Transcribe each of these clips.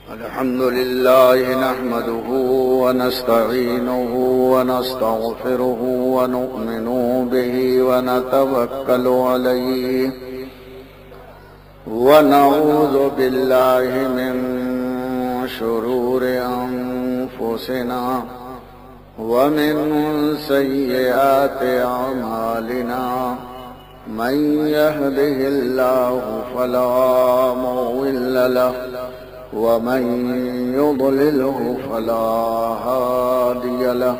الحمد لله نحمده ونستعينه ونستغفره ونؤمن به ونتوكل عليه ونعوذ بالله من شرور أنفسنا ومن سيئات أعمالنا من يهده الله فلا مضل له ومن يضلله فلا هادي له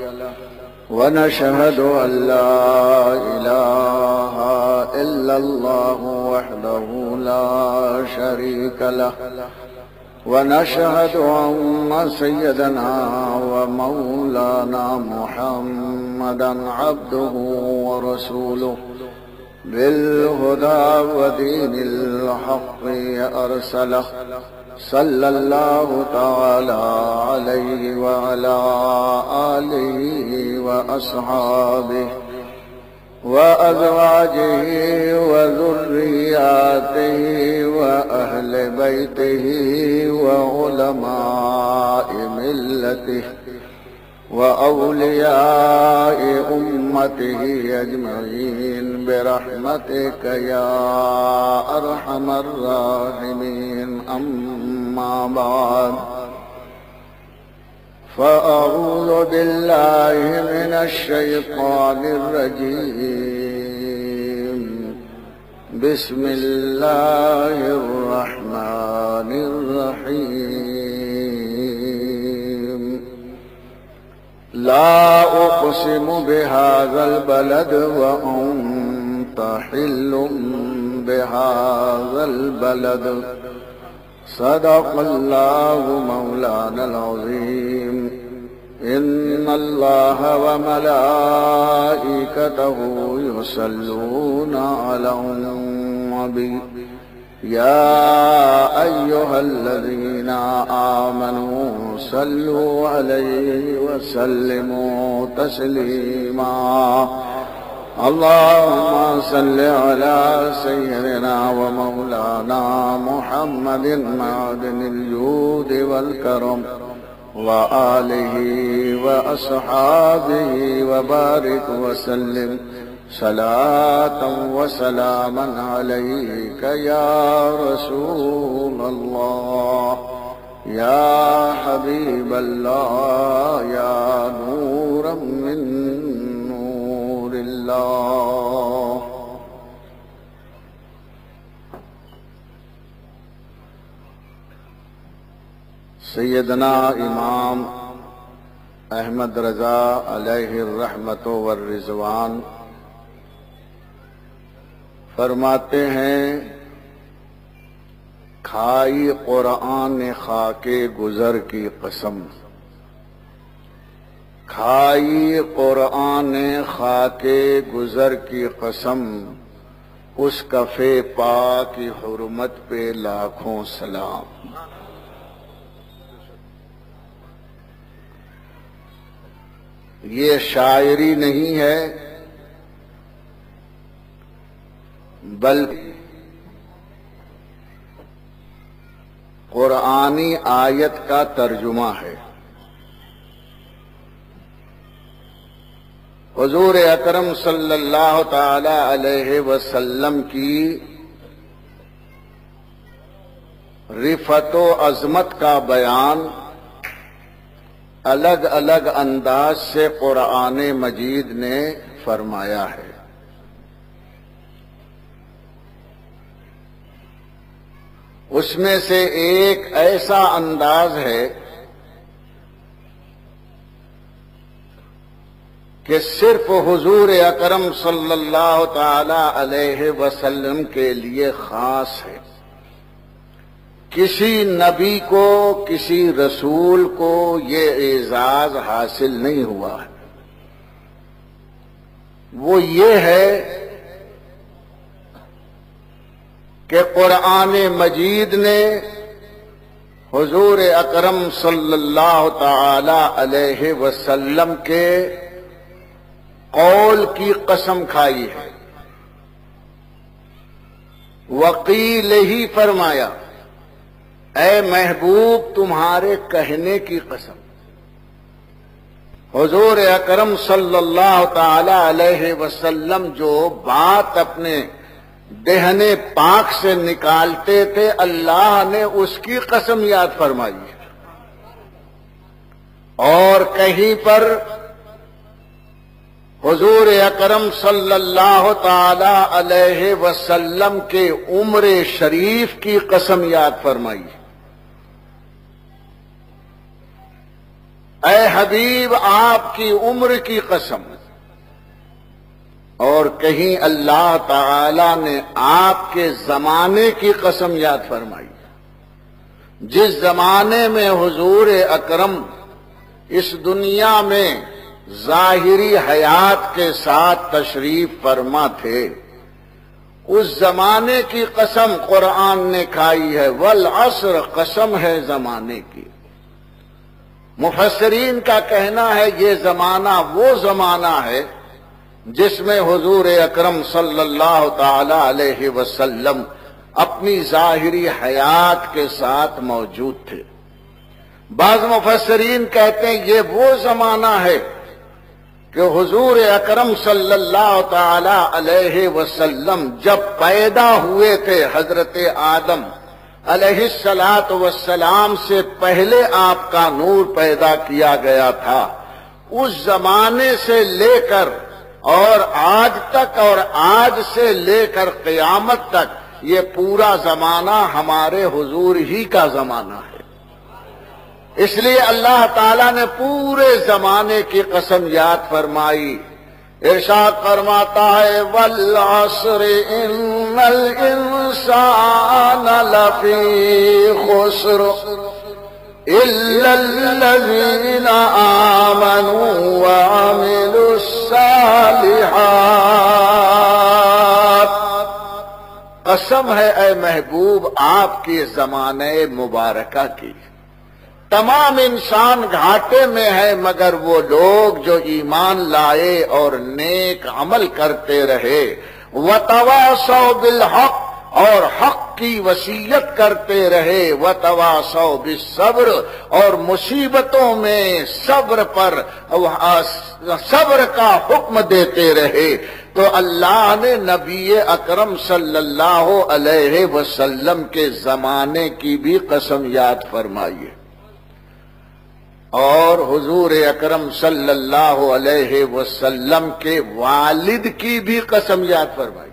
ونشهد أن لا إله إلا الله وحده لا شريك له ونشهد أن سيدنا ومولانا محمدا عبده ورسوله بالهدى ودين الحق أرسله صلى الله تعالى عليه وعلى آله وأصحابه وأزواجه وذرياته وأهل بيته وعلماء ملته وأولياء أمته أجمعين برحمتك يا أرحم الراحمين. أما بعد فأعوذ بالله من الشيطان الرجيم. بسم الله الرحمن الرحيم. لا أقسم بهذا البلد وأنت حل بهذا البلد. صدق الله مولانا العظيم. إن الله وملائكته يصلون على النبي يا أيها الذين آمنوا صلوا عليه وسلموا تسليما. اللهم صل على سيدنا ومولانا محمد معدن الجود والكرم وآله وأصحابه وبارك وسلم صلاة وسلاما عليك يا رسول الله يا حبيب الله يا نورا من نور الله. سیدنا امام احمد رضا علیہ الرحمت والرضوان فرماتے ہیں، کھائی قرآن خاک گزر کی قسم، کھائی قرآن خاک گزر کی قسم، اس کفے پاک کی حرمت پہ لاکھوں سلام. یہ شاعری نہیں ہے بلکہ قرآنی آیت کا ترجمہ ہے. حضور اکرم صلی اللہ تعالی علیہ وسلم کی رفعت و عظمت کا بیان الگ الگ انداز سے قرآن مجید نے فرمایا ہے. اس میں سے ایک ایسا انداز ہے کہ صرف حضور اکرم صلی اللہ تعالی علیہ وسلم کے لیے خاص ہے. کسی نبی کو، کسی رسول کو یہ اعزاز حاصل نہیں ہوا ہے. وہ یہ ہے کہ قرآن مجید نے حضور اکرم صلی اللہ تعالی علیہ وسلم کے قول کی قسم کھائی ہے. وقیل ہی فرمایا، اے محبوب تمہارے کہنے کی قسم، حضور اکرم صلی اللہ تعالی علیہ وسلم جو بات اپنے دہن پاک سے نکالتے تھے اللہ نے اس کی قسم یاد فرمائی ہے۔ اور کہیں پر حضور اکرم صلی اللہ تعالی علیہ وسلم کے عمر شریف کی قسم یاد فرمائی ہے۔ اے حبیب آپ کی عمر کی قسم، اور کہیں اللہ تعالی نے آپ کے زمانے کی قسم یاد فرمائی، جس زمانے میں حضور اکرم اس دنیا میں ظاہری حیات کے ساتھ تشریف فرما تھے، اس زمانے کی قسم قرآن نے کھائی ہے۔ والعصر، قسم ہے زمانے کی۔ مفسرین کا کہنا ہے یہ زمانہ وہ زمانہ ہے جس میں حضور اکرم صلی اللہ تعالی علیہ وسلم اپنی ظاہری حیات کے ساتھ موجود تھے۔ بعض مفسرین کہتے ہیں یہ وہ زمانہ ہے کہ حضور اکرم صلی اللہ تعالی علیہ وسلم جب پیدا ہوئے تھے، حضرت آدم علیہ السلام سے پہلے آپ کا نور پیدا کیا گیا تھا، اس زمانے سے لے کر اور آج تک، اور آج سے لے کر قیامت تک یہ پورا زمانہ ہمارے حضور ہی کا زمانہ ہے۔ اس لیے اللہ تعالیٰ نے پورے زمانے کی قسم یاد فرمائی۔ ارشاد فرماتا ہے والعصر ان الانسان لفی خسر الا الذین آمنوا وعملوا الصالحات۔ قسم ہے اے محبوب آپ کی زمانے مبارکہ کی، تمام انسان گھاٹے میں ہے مگر وہ لوگ جو ایمان لائے اور نیک عمل کرتے رہے، وتواصوا بالحق، اور حق کی وصیت کرتے رہے، وتواصوا بالصبر، اور مصیبتوں میں صبر پر صبر کا حکم دیتے رہے۔ تو اللہ نے نبی اکرم صلی اللہ علیہ وسلم کے زمانے کی بھی قسم یاد فرمائی ہے، اور حضور اکرم صلی اللہ علیہ وسلم کے والد کی بھی قسم یاد فرمائی۔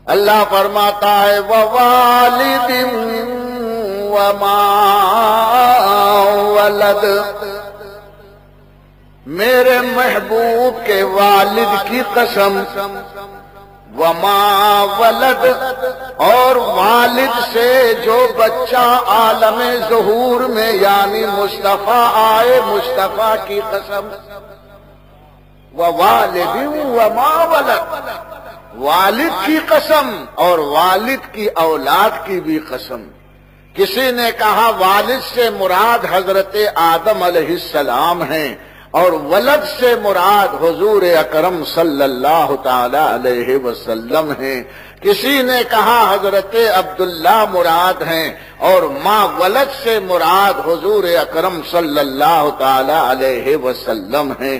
اللہ فرماتا ہے ووالد وما ولد، میرے محبوب کے والد کی قسم، وما ولد، اور والد سے جو بچہ عالم ظہور میں یعنی مصطفیٰ آئے، مصطفیٰ کی قسم، ووالد وما ولد، والد کی قسم اور والد کی اولاد کی بھی قسم۔ کسی نے کہا والد سے مراد حضرت آدم علیہ السلام ہیں اور ولد سے مراد حضور اکرم صلی اللہ تعالی علیہ وسلم ہیں۔ کسی نے کہا حضرت عبداللہ مراد ہیں اور ماں ولد سے مراد حضور اکرم صلی اللہ تعالی علیہ وسلم ہیں۔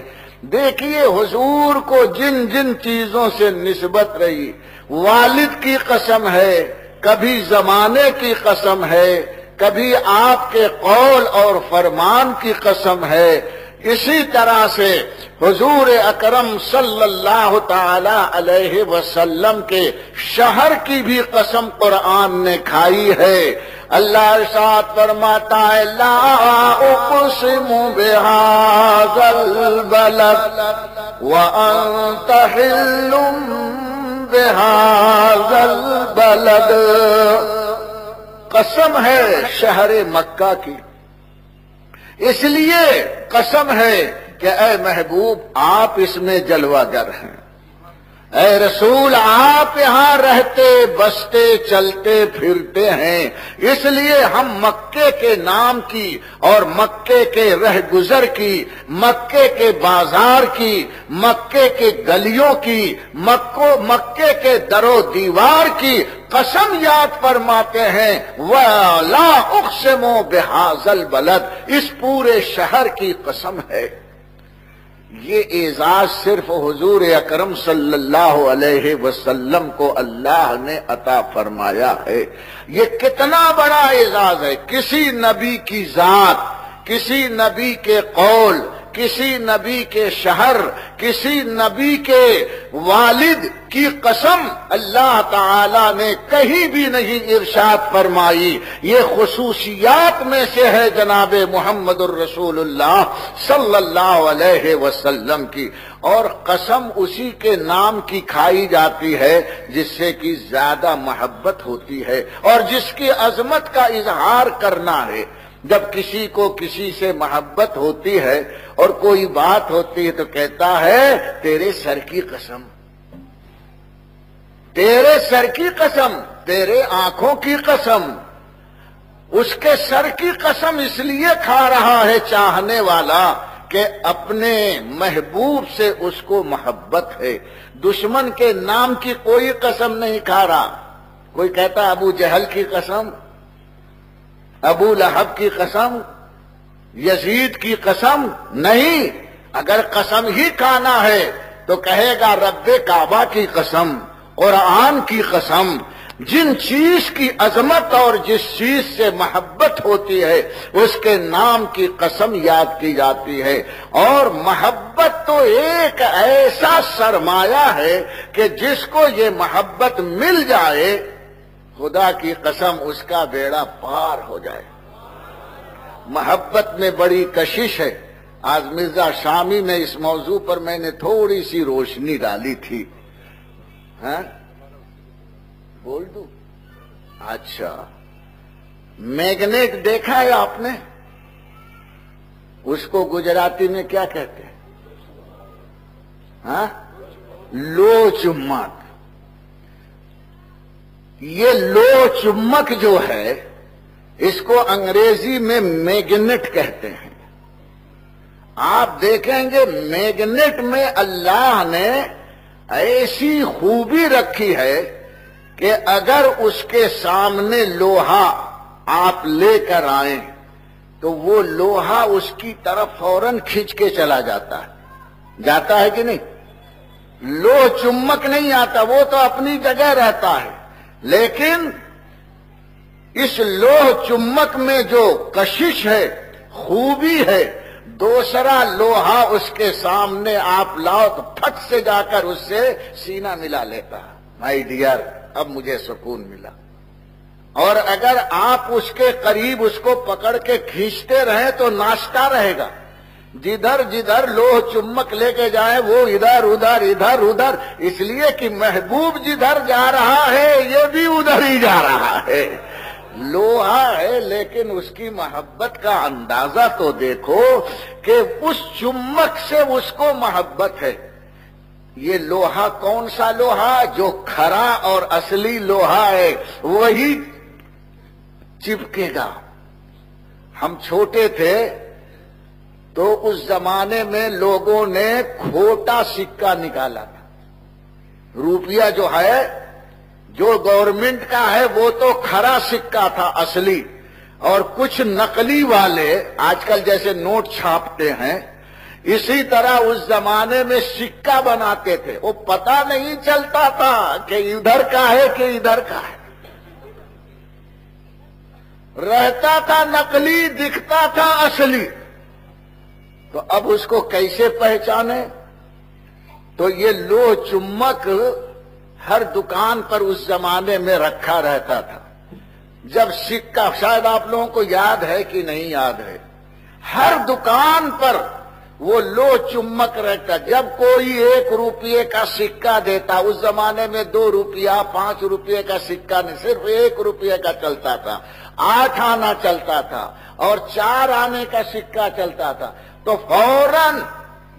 دیکھیے حضور کو جن جن چیزوں سے نسبت رہی، والد کی قسم ہے، کبھی زمانے کی قسم ہے، کبھی آپ کے قول اور فرمان کی قسم ہے، اسی طرح سے حضور اکرم صلی اللہ تعالی علیہ وسلم کے شہر کی بھی قسم قرآن نے کھائی ہے۔ اللہ ارشاد فرماتا ہے لا اقسم بهذا البلد وانت حل بهذا البلد، قسم ہے شہر مکہ کی، اس لیے قسم ہے کہ اے محبوب آپ اس میں جلوہ گر ہیں، اے رسول آپ یہاں رہتے بستے چلتے پھرتے ہیں، اس لیے ہم مکے کے نام کی اور مکے کے رہ گزر کی، مکے کے بازار کی، مکے کے گلیوں کی، مکے کے در و دیوار کی قسم یاد فرماتے ہیں۔ وَلَا أُقْسِمُ بِهَٰذَا الْبَلَدِ، اس پورے شہر کی قسم ہے۔ یہ اعزاز صرف حضور اکرم صلی اللہ علیہ وسلم کو اللہ نے عطا فرمایا ہے۔ یہ کتنا بڑا اعزاز ہے، کسی نبی کی ذات، کسی نبی کے قول، کسی نبی کے شہر، کسی نبی کے والد کی قسم اللہ تعالی نے کہیں بھی نہیں ارشاد فرمائی۔ یہ خصوصیات میں سے ہے جناب محمد الرسول اللہ صلی اللہ علیہ وسلم کی، اور قسم اسی کے نام کی کھائی جاتی ہے جس سے کہ زیادہ محبت ہوتی ہے اور جس کی عظمت کا اظہار کرنا ہے۔ جب کسی کو کسی سے محبت ہوتی ہے اور کوئی بات ہوتی ہے تو کہتا ہے تیرے سر کی قسم، تیرے سر کی قسم، تیرے آنکھوں کی قسم۔ اس کے سر کی قسم اس لیے کھا رہا ہے چاہنے والا کہ اپنے محبوب سے اس کو محبت ہے، دشمن کے نام کی کوئی قسم نہیں کھا رہا۔ کوئی کہتا ابو جہل کی قسم، ابو لہب کی قسم، یزید کی قسم، نہیں۔ اگر قسم ہی کھانا ہے تو کہے گا رب کعبہ کی قسم، قرآن کی قسم۔ جن چیز کی عظمت اور جس چیز سے محبت ہوتی ہے اس کے نام کی قسم یاد کی جاتی ہے۔ اور محبت تو ایک ایسا سرمایہ ہے کہ جس کو یہ محبت مل جائے خدا کی قسم اس کا بیڑا پار ہو جائے۔ محبت میں بڑی کشش ہے۔ آج مرزا شامی میں اس موضوع پر میں نے تھوڑی سی روشنی ڈالی تھی۔ ہاں بول دوں؟ اچھا، میگنیٹ دیکھا ہے آپ نے؟ اس کو گجراتی میں کیا کہتے ہیں؟ ہاں، لو چمک۔ یہ لو چمک جو ہے اس کو انگریزی میں میگنیٹ کہتے ہیں۔ آپ دیکھیں گے میگنیٹ میں اللہ نے ایسی خوبی رکھی ہے کہ اگر اس کے سامنے لوہا آپ لے کر آئیں تو وہ لوہا اس کی طرف فوراً کھینچ کے چلا جاتا ہے۔ جاتا ہے کہ نہیں؟ لو چمک نہیں آتا، وہ تو اپنی جگہ رہتا ہے، لیکن اس لوہ چمک میں جو کشش ہے، خوبی ہے، دوسرا لوہا اس کے سامنے آپ لاؤ تو پھٹ سے جا کر اس سے سینہ ملا لیتا ہے۔ مائی ڈیئر، اب مجھے سکون ملا۔ اور اگر آپ اس کے قریب اس کو پکڑ کے کھینچتے رہیں تو ناشتا رہے گا۔ جدھر جدھر لوہ چمک لے کے جائیں وہ ادھر ادھر ادھر ادھر، اس لیے کہ محبوب جدھر جا رہا ہے یہ بھی ادھر ہی جا رہا ہے۔ لوہا ہے لیکن اس کی محبت کا اندازہ تو دیکھو کہ اس چمک سے اس کو محبت ہے۔ یہ لوہا کون سا لوہا؟ جو کھرا اور اصلی لوہا ہے وہی چپکے گا۔ ہم چھوٹے تھے تو اس زمانے میں لوگوں نے کھوٹا سکہ نکالا تھا۔ روپیہ جو ہے جو گورنمنٹ کا ہے وہ تو کھرا سکہ تھا اصلی، اور کچھ نقلی والے آج کل جیسے نوٹ چھاپتے ہیں اسی طرح اس زمانے میں سکہ بناتے تھے۔ وہ پتہ نہیں چلتا تھا کہ ادھر کا ہے کہ ادھر کا ہے، رہتا تھا نقلی، دکھتا تھا اصلی۔ تو اب اس کو کیسے پہچانے؟ تو یہ لو چمک ہر دکان پر اس زمانے میں رکھا رہتا تھا۔ جب سکہ، شاید آپ لوگوں کو یاد ہے کہ نہیں یاد ہے، ہر دکان پر وہ لو چمک رہتا۔ جب کوئی 1 روپیے کا سکہ دیتا، اس زمانے میں 2 روپیہ 5 روپیے کا سکہ نہیں، صرف 1 روپیے کا چلتا تھا، 8 آنا چلتا تھا اور 4 آنے کا سکہ چلتا تھا، تو فوراً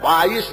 22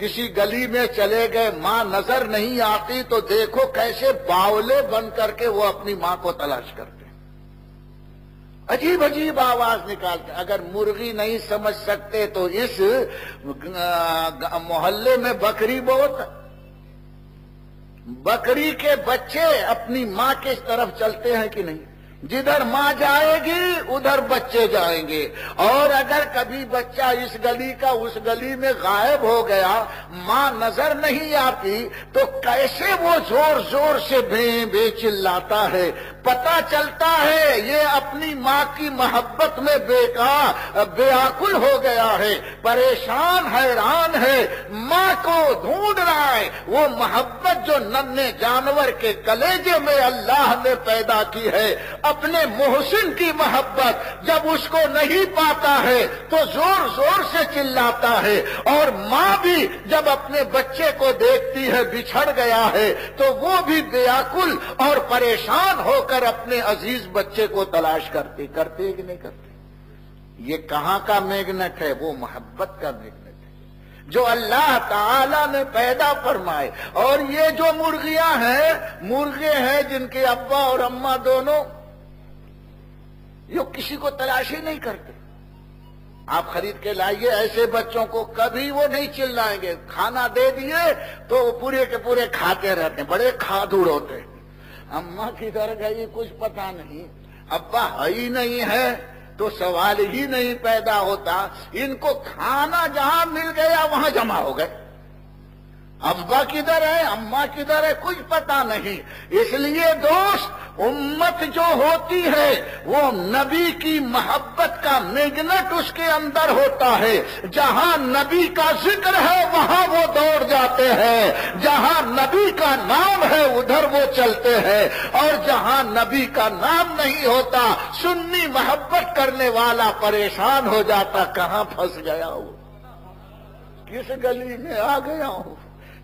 کسی گلی میں چلے گئے، ماں نظر نہیں آتی تو دیکھو کیسے باولے بن کر کے وہ اپنی ماں کو تلاش کرتے ہیں، عجیب عجیب آواز نکالتے. اگر مرغی نہیں سمجھ سکتے تو اس محلے میں بکری بہت، بکری کے بچے اپنی ماں کی طرف چلتے ہیں کہ نہیں؟ جدھر ماں جائے گی ادھر بچے جائیں گے. اور اگر کبھی بچہ اس گلی کا اس گلی میں غائب ہو گیا، ماں نظر نہیں آتی تو کیسے وہ زور زور سے بے بے چلاتا ہے. پتہ چلتا ہے یہ اپنی ماں کی محبت میں بیاکل ہو گیا ہے، پریشان حیران ہے، ماں کو ڈھونڈ رہا ہے. وہ محبت جو ننھے جانور کے کلیجے میں اللہ نے پیدا کی ہے، اپنے محسن کی محبت، جب اس کو نہیں پاتا ہے تو زور زور سے چلاتا ہے. اور ماں بھی جب اپنے بچے کو دیکھتی ہے بچھڑ گیا ہے تو وہ بھی بیاکل اور پریشان ہو کر اپنے عزیز بچے کو تلاش کرتے کہ نہیں کرتے؟ یہ کہاں کا میگنٹ ہے؟ وہ محبت کا میگنٹ ہے جو اللہ تعالی نے پیدا فرمائے. اور یہ جو مرغیاں ہیں، مرغے ہیں جن کے ابا اور اماں دونوں یہ کسی کو تلاش ہی نہیں کرتے. آپ خرید کے لائیے ایسے بچوں کو، کبھی وہ نہیں چلائیں گے. کھانا دے دیے تو وہ پورے کے پورے کھاتے رہتے ہیں، بڑے کھادڑ ہوتے ہیں. اماں کدھر گئی کچھ پتا نہیں، ابا ہی نہیں ہے تو سوال ہی نہیں پیدا ہوتا. ان کو کھانا جہاں مل گیا وہاں جمع ہو گئے. ابا کدھر ہے، اماں کدھر ہے، کچھ پتا نہیں. اس لیے دوست، امت جو ہوتی ہے وہ نبی کی محبت کا میگنٹ اس کے اندر ہوتا ہے. جہاں نبی کا ذکر ہے وہاں وہ دوڑ جاتے ہیں، جہاں نبی کا نام ہے ادھر وہ چلتے ہیں. اور جہاں نبی کا نام نہیں ہوتا، سنی محبت کرنے والا پریشان ہو جاتا، کہاں پھنس گیا ہوں، کس گلی میں آ گیا ہوں،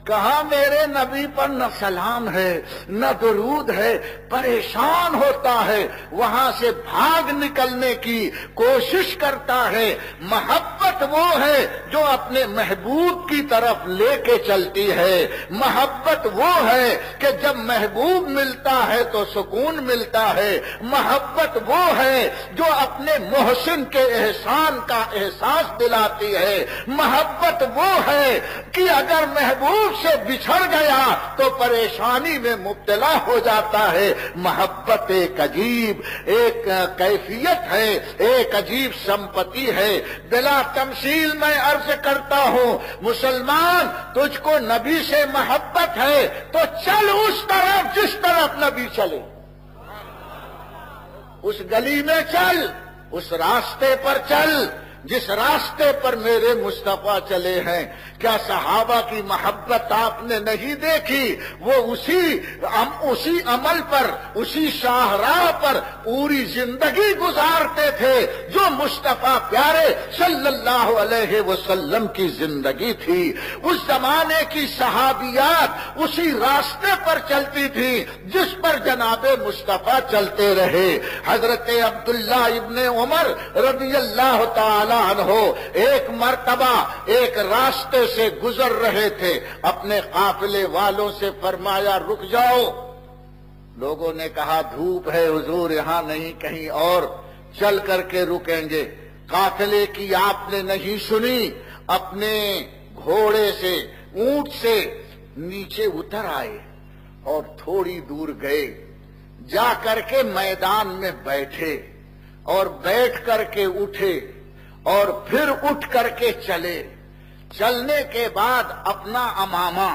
کہاں میرے نبی پر نہ سلام ہے نہ درود ہے. پریشان ہوتا ہے، وہاں سے بھاگ نکلنے کی کوشش کرتا ہے. محبت وہ ہے جو اپنے محبوب کی طرف لے کے چلتی ہے. محبت وہ ہے کہ جب محبوب ملتا ہے تو سکون ملتا ہے. محبت وہ ہے جو اپنے محسن کے احسان کا احساس دلاتی ہے. محبت وہ ہے کہ اگر محبوب سے بچھڑ گیا تو پریشانی میں مبتلا ہو جاتا ہے. محبت ایک عجیب ایک کیفیت ہے، ایک عجیب سمپتی ہے. بلا تمثیل میں عرض کرتا ہوں، مسلمان تجھ کو نبی سے محبت ہے تو چل اس طرف جس طرف نبی چلے، اس گلی میں چل، اس راستے پر چل جس راستے پر میرے مصطفیٰ چلے ہیں. کیا صحابہ کی محبت آپ نے نہیں دیکھی؟ وہ اسی عمل پر، اسی شاہراہ پر پوری زندگی گزارتے تھے جو مصطفیٰ پیارے صلی اللہ علیہ وسلم کی زندگی تھی. اس زمانے کی صحابیات اسی راستے پر چلتی تھی جس پر جناب مصطفیٰ چلتے رہے. حضرت عبداللہ ابن عمر رضی اللہ تعالی عنہ ایک مرتبہ ایک راستے سے گزر رہے تھے، اپنے قافلے والوں سے فرمایا رک جاؤ. لوگوں نے کہا دھوپ ہے حضور، یہاں نہیں کہیں اور چل کر کے رکیں گے. قافلے کی آپ نے نہیں سنی، اپنے گھوڑے سے اونٹ سے نیچے اتر آئے اور تھوڑی دور گئے، جا کر کے میدان میں بیٹھے اور بیٹھ کر کے اٹھے اور پھر اٹھ کر کے چلے. چلنے کے بعد اپنا امامہ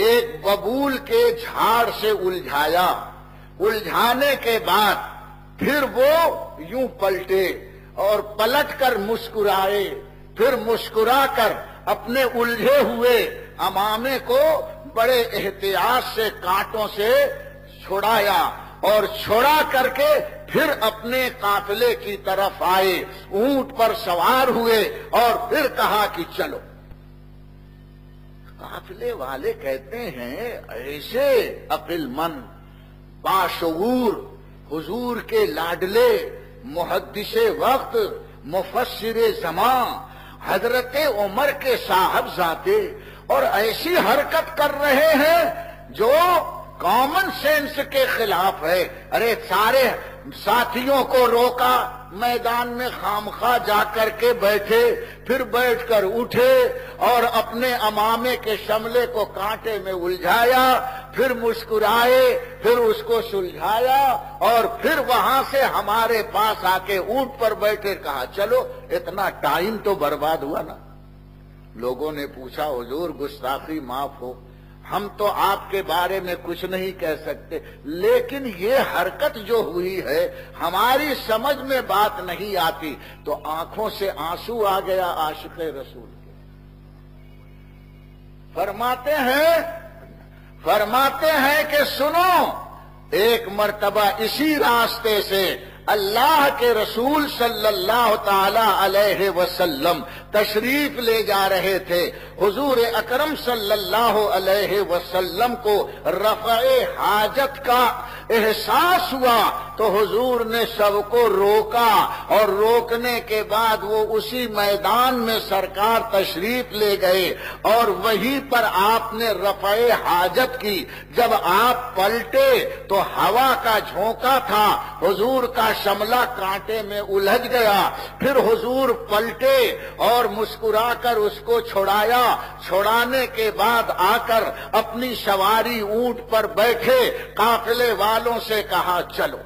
ایک ببول کے جھاڑ سے الجھایا. الجھانے کے بعد پھر وہ یوں پلٹے اور پلٹ کر مسکرائے. پھر مسکرا کر اپنے الجھے ہوئے امامے کو بڑے احتیاط سے کانٹوں سے چھڑایا اور چھڑا کر کے پھر اپنے قافلے کی طرف آئے، اونٹ پر سوار ہوئے اور پھر کہا کہ چلو. قافلے والے کہتے ہیں ایسے عقل مند باشعور حضور کے لاڈلے محدث وقت مفسر زمان حضرت عمر کے صاحبزادے اور ایسی حرکت کر رہے ہیں جو کامن سینس کے خلاف ہے. ارے سارے ساتھیوں کو روکا، میدان میں خامخواہ جا کر کے بیٹھے، پھر بیٹھ کر اٹھے اور اپنے امامے کے شملے کو کانٹے میں الجھایا، پھر مسکرائے، پھر اس کو سلجھایا اور پھر وہاں سے ہمارے پاس آ کے اونٹ پر بیٹھے. کہا چلو اتنا ٹائم تو برباد ہوا نا. لوگوں نے پوچھا حضور گستاخی معاف ہو، ہم تو آپ کے بارے میں کچھ نہیں کہہ سکتے، لیکن یہ حرکت جو ہوئی ہے ہماری سمجھ میں بات نہیں آتی. تو آنکھوں سے آنسو آ گیا عاشق رسول کے. فرماتے ہیں کہ سنو، ایک مرتبہ اسی راستے سے اللہ کے رسول صلی اللہ تعالی علیہ وسلم تشریف لے جا رہے تھے. حضور اکرم صلی اللہ علیہ وسلم کو رفع حاجت کا احساس ہوا تو حضور نے سب کو روکا، اور روکنے کے بعد وہ اسی میدان میں سرکار تشریف لے گئے اور وہیں پر آپ نے رفع حاجت کی. جب آپ پلٹے تو ہوا کا جھونکا تھا، حضور کا شملہ کانٹے میں الجھ گیا. پھر حضور پلٹے اور مسکرا کر اس کو چھڑایا. چھڑانے کے بعد آ کر اپنی سواری اونٹ پر بیٹھے، قافلے والوں سے کہا چلو.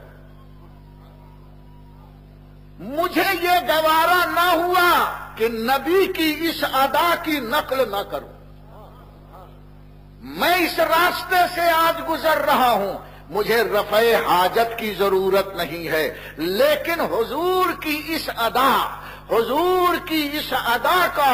مجھے یہ گوارا نہ ہوا کہ نبی کی اس ادا کی نقل نہ کروں. میں اس راستے سے آج گزر رہا ہوں، مجھے رفع حاجت کی ضرورت نہیں ہے، لیکن حضور کی اس ادا کا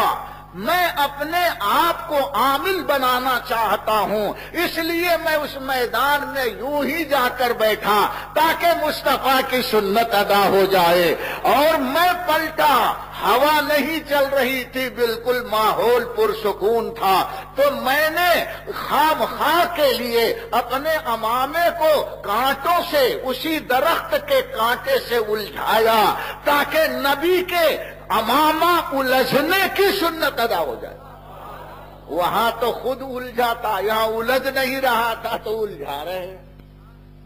میں اپنے آپ کو عامل بنانا چاہتا ہوں. اس لیے میں اس میدان میں یوں ہی جا کر بیٹھا تاکہ مصطفیٰ کی سنت ادا ہو جائے. اور میں پلٹا، ہوا نہیں چل رہی تھی، بالکل ماحول پرسکون تھا. تو میں نے خام خواہ کے لیے اپنے امامے کو کانٹوں سے، اسی درخت کے کانٹے سے الجھایا تاکہ نبی کے امامہ الجھنے کی سنت ادا ہو جائے. وہاں تو خود الجھا تھا، یہاں الجھ نہیں رہا تھا تو الجھا رہے ہیں.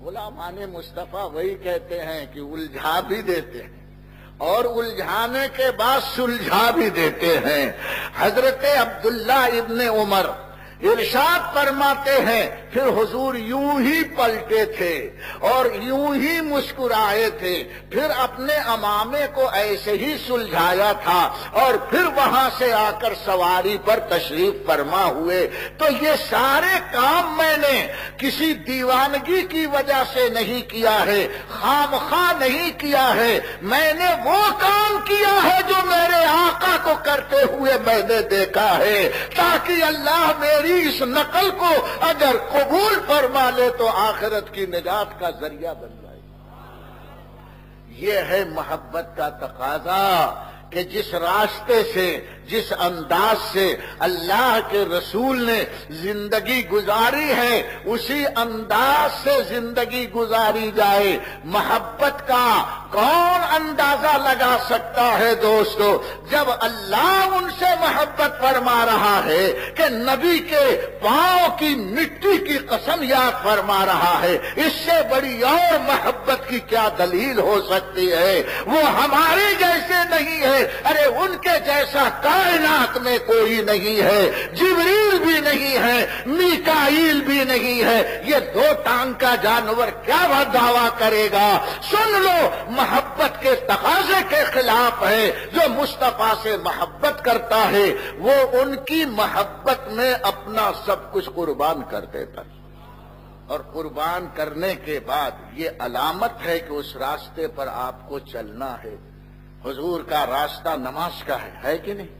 غلامان مصطفیٰ وہی کہتے ہیں کہ الجھا بھی دیتے ہیں اور الجھانے کے بعد سلجھا بھی دیتے ہیں. حضرت عبداللہ ابن عمر ارشاد فرماتے ہیں پھر حضور یوں ہی پلٹے تھے اور یوں ہی مسکرائے تھے، پھر اپنے امامے کو ایسے ہی سلجھایا تھا اور پھر وہاں سے آ کر سواری پر تشریف فرما ہوئے. تو یہ سارے کام میں نے کسی دیوانگی کی وجہ سے نہیں کیا ہے، خام خواہ نہیں کیا ہے. میں نے وہ کام کیا ہے جو میرے آقا کو کرتے ہوئے میں نے دیکھا ہے، تاکہ اللہ میری اس نقل کو اگر قبول فرما لے تو آخرت کی نجات کا ذریعہ بن جائے. یہ ہے محبت کا تقاضا کہ جس راستے سے، جس انداز سے اللہ کے رسول نے زندگی گزاری ہے اسی انداز سے زندگی گزاری جائے. محبت کا کون اندازہ لگا سکتا ہے دوستو؟ جب اللہ ان سے محبت فرما رہا ہے کہ نبی کے پاؤں کی مٹی کی قسم یاد فرما رہا ہے، اس سے بڑی اور محبت کی کیا دلیل ہو سکتی ہے؟ وہ ہمارے جیسے نہیں ہے، ارے ان کے جیسا کائنات میں کوئی نہیں ہے. جبریل بھی نہیں ہے، میکائیل بھی نہیں ہے. یہ دو ٹانگ کا جانور کیا وہ دعویٰ کرے گا؟ سن لو، محبت کے تقاضے کے خلاف ہے. جو مصطفیٰ سے محبت کرتا ہے وہ ان کی محبت میں اپنا سب کچھ قربان کر دیتا ہے، اور قربان کرنے کے بعد یہ علامت ہے کہ اس راستے پر آپ کو چلنا ہے. حضور کا راستہ نماز کا ہے کہ نہیں؟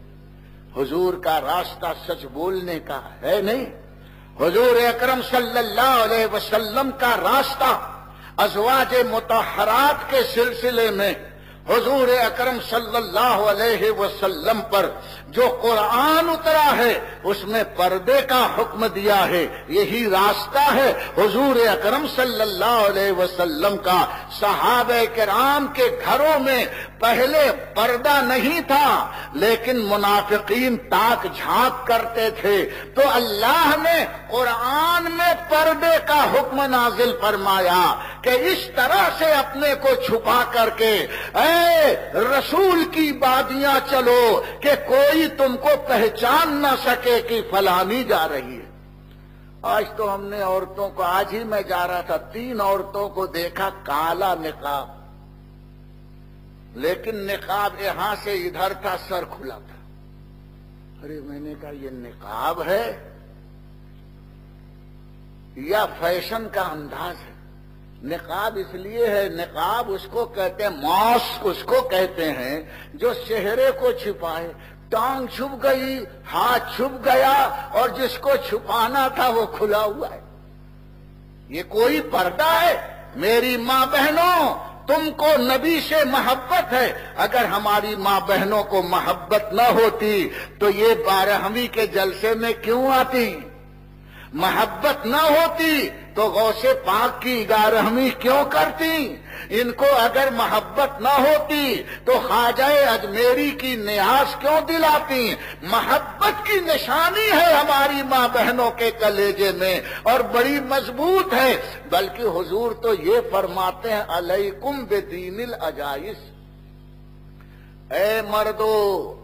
حضور کا راستہ سچ بولنے کا ہے نہیں؟ حضور اکرم صلی اللہ علیہ وسلم کا راستہ ازواج مطہرات کے سلسلے میں حضور اکرم صلی اللہ علیہ وسلم پر جو قرآن اترا ہے اس میں پردے کا حکم دیا ہے. یہی راستہ ہے حضور اکرم صلی اللہ علیہ وسلم کا. صحابہ کرام کے گھروں میں پہلے پردہ نہیں تھا لیکن منافقین تاک جھانک کرتے تھے، تو اللہ نے قرآن میں پردے کا حکم نازل فرمایا کہ اس طرح سے اپنے کو چھپا کر کے اے رسول کی بادیاں چلو کہ کوئی تم کو پہچان نہ سکے کہ فلانی جا رہی ہے۔ آج تو ہم نے عورتوں کو، آج ہی میں جا رہا تھا، 3 عورتوں کو دیکھا کالا نقاب، لیکن نقاب یہاں سے ادھر تھا، سر کھلا تھا۔ ارے میں نے کہا یہ نقاب ہے یا فیشن کا انداز ہے؟ نقاب اس لیے ہے، نقاب اس کو کہتے ہیں، ماسک اس کو کہتے ہیں جو چہرے کو چھپائے۔ ٹانگ چھپ گئی، ہاتھ چھپ گیا، اور جس کو چھپانا تھا وہ کھلا ہوا ہے۔ یہ کوئی پردہ ہے؟ میری ماں بہنوں، تم کو نبی سے محبت ہے، اگر ہماری ماں بہنوں کو محبت نہ ہوتی تو یہ 12ویں کے جلسے میں کیوں آتی؟ محبت نہ ہوتی تو غوث پاک کی 11ویں کیوں کرتی؟ ان کو اگر محبت نہ ہوتی تو خواجہ اجمیری کی نیاز کیوں دلاتی؟ محبت کی نشانی ہے ہماری ماں بہنوں کے کلیجے میں، اور بڑی مضبوط ہے۔ بلکہ حضور تو یہ فرماتے ہیں علیکم بدین العجائز، اے مردو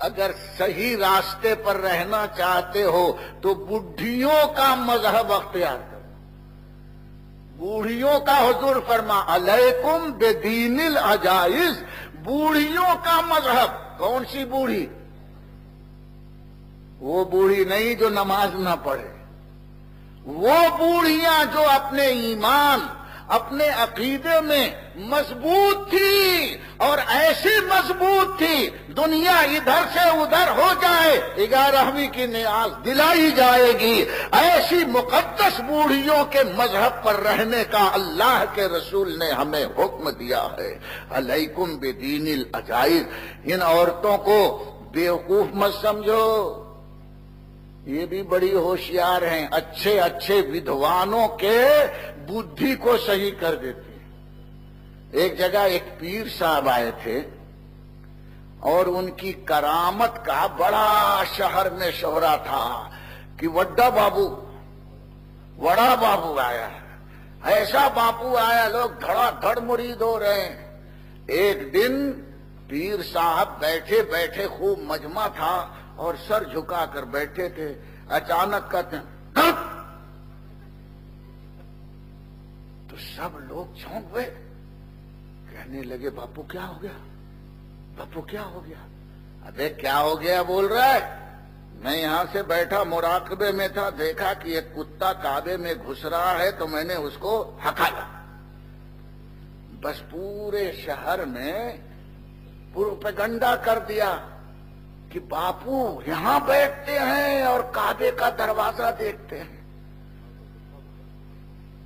اگر صحیح راستے پر رہنا چاہتے ہو تو بڈھیوں کا مذہب اختیار کرو۔ بوڑھیوں کا حضور فرما علیکم بدین العجائز، بوڑھیوں کا مذہب۔ کون سی بوڑھی؟ وہ بوڑھی نہیں جو نماز نہ پڑھے، وہ بوڑھیاں جو اپنے ایمان، اپنے عقیدے میں مضبوط تھی، اور ایسی مضبوط تھی دنیا ادھر سے ادھر ہو جائے 11ویں کی نیاز دلائی جائے گی۔ ایسی مقدس بوڑھیوں کے مذہب پر رہنے کا اللہ کے رسول نے ہمیں حکم دیا ہے۔ علیکم بدین العجائز۔ ان عورتوں کو بیوقوف مت سمجھو، یہ بھی بڑی ہوشیار ہیں، اچھے اچھے ودوانوں کے بدھی کو صحیح کر دیتی ہیں۔ ایک جگہ ایک پیر صاحب آئے تھے اور ان کی کرامت کا بڑا شہر میں شہرا تھا کہ وڈا بابو آیا ہے، ایسا باپو آیا، لوگ دھڑا دھڑ مرید ہو رہے ہیں۔ ایک دن پیر صاحب بیٹھے بیٹھے، خوب مجمع تھا اور سر جھکا کر بیٹھے تھے، اچانک کہتے ہیں تو سب لوگ چونک گئے، کہنے لگے باپو کیا ہو گیا؟ باپو کیا ہو گیا؟ ابے کیا ہو گیا بول رہا ہے؟ میں یہاں سے بیٹھا مراقبے میں تھا، دیکھا کہ ایک کتا کعبے میں گھس رہا ہے تو میں نے اس کو ہکایا۔ بس پورے شہر میں پروپیگنڈا کر دیا کہ باپو یہاں بیٹھتے ہیں اور کعبے کا دروازہ دیکھتے ہیں۔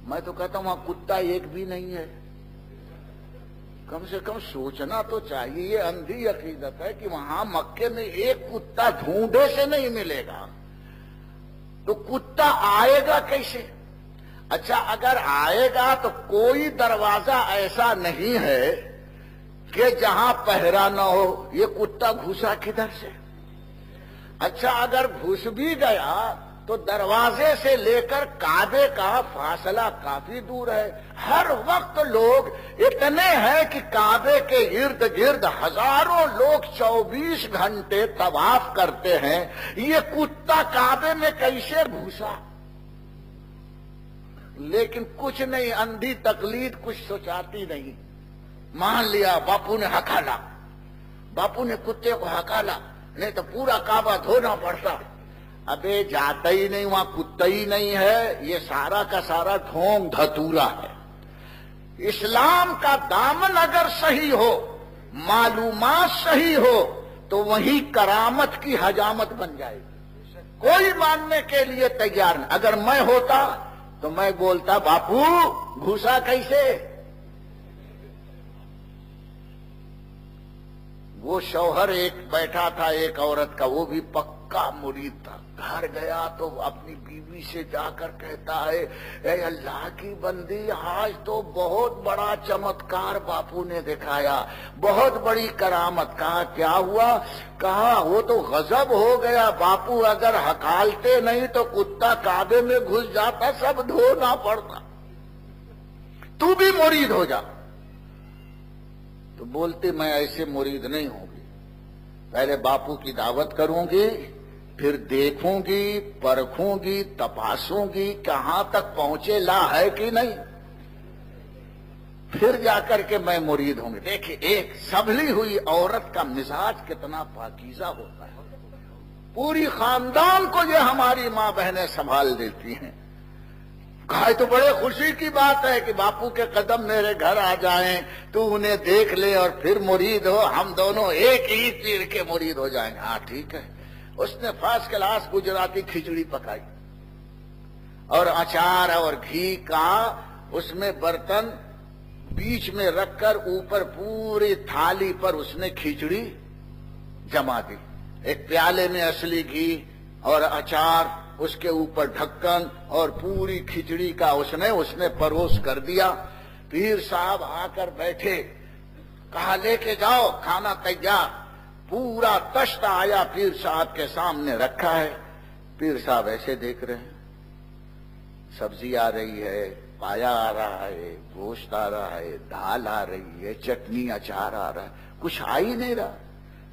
میں تو کہتا ہوں وہاں کتا ایک بھی نہیں ہے، کم سے کم سوچنا تو چاہیے۔ یہ اندھی عقیدت ہے کہ وہاں مکے میں ایک کتا ڈھونڈے سے نہیں ملے گا، تو کتا آئے گا کیسے؟ اچھا اگر آئے گا تو کوئی دروازہ ایسا نہیں ہے کہ جہاں پہرا نہ ہو، یہ کتا گھسا کدھر سے؟ اچھا اگر گھس بھی گیا تو دروازے سے لے کر کعبے کا فاصلہ کافی دور ہے۔ ہر وقت لوگ اتنے ہیں کہ کعبے کے ارد گرد ہزاروں لوگ 24 گھنٹے طواف کرتے ہیں، یہ کتا کعبے میں کیسے گھسا؟ لیکن کچھ نہیں، اندھی تقلید کچھ سوچاتی نہیں۔ مان لیا باپو نے ہکالا، باپو نے کتے کو ہکالا، نہیں تو پورا کعبہ دھونا پڑتا۔ ابے جاتا ہی نہیں، وہاں کتا ہی نہیں ہے، یہ سارا کا سارا ڈھونگ دھتورا ہے۔ اسلام کا دامن اگر صحیح ہو، معلومات صحیح ہو، تو وہی کرامت کی حجامت بن جائے گی۔ کوئی ماننے کے لیے تیار نہیں۔ اگر میں ہوتا تو میں بولتا باپو گھسا کیسے؟ وہ شوہر ایک بیٹھا تھا ایک عورت کا، وہ بھی پکا مرید تھا. گھر گیا تو اپنی بیوی سے جا کر کہتا ہے اے اللہ کی بندی آج تو بہت بڑا چمتکار باپو نے دکھایا, بہت بڑی کرامت. کہا کیا ہوا؟ کہا وہ تو غضب ہو گیا, باپو اگر ہکالتے نہیں تو کتا کعبے میں گھس جاتا, سب دھونا پڑتا. تو بھی مرید ہو جا. تو بولتے میں ایسے مرید نہیں ہوں گی, پہلے باپو کی دعوت کروں گی, پھر دیکھوں گی, پرکھوں گی, تپاسوں گی کہاں تک پہنچے لا ہے کہ نہیں, پھر جا کر کے میں مرید ہوں گی. دیکھیں ایک سنبھلی ہوئی عورت کا مزاج کتنا پاکیزہ ہوتا ہے. پوری خاندان کو یہ ہماری ماں بہنیں سنبھال دیتی ہیں. کہا تو بڑے خوشی کی بات ہے کہ باپو کے قدم میرے گھر آ جائیں, تو انہیں دیکھ لے اور پھر مرید ہو, ہم دونوں ایک ہی تیر کے مرید ہو جائیں گے. ہاں ٹھیک ہے. اس نے فرسٹ کلاس گجراتی کھچڑی پکائی اور اچار اور گھی کا اس میں برتن بیچ میں رکھ کر اوپر پوری تھالی پر اس نے کھچڑی جما دی. ایک پیالے میں اصلی گھی اور اچار, اس کے اوپر ڈھکن اور پوری کھچڑی کا اس نے پروس کر دیا. پیر صاحب آ کر بیٹھے, کہا لے کے جاؤ کھانا تیار. پورا تشت آیا پیر صاحب کے سامنے رکھا ہے. پیر صاحب ایسے دیکھ رہے ہیں, سبزی آ رہی ہے, پایا آ رہا ہے, گوشت آ رہا ہے, دال آ رہی ہے, چٹنی اچار آ رہا ہے, کچھ آ ہی نہیں رہا.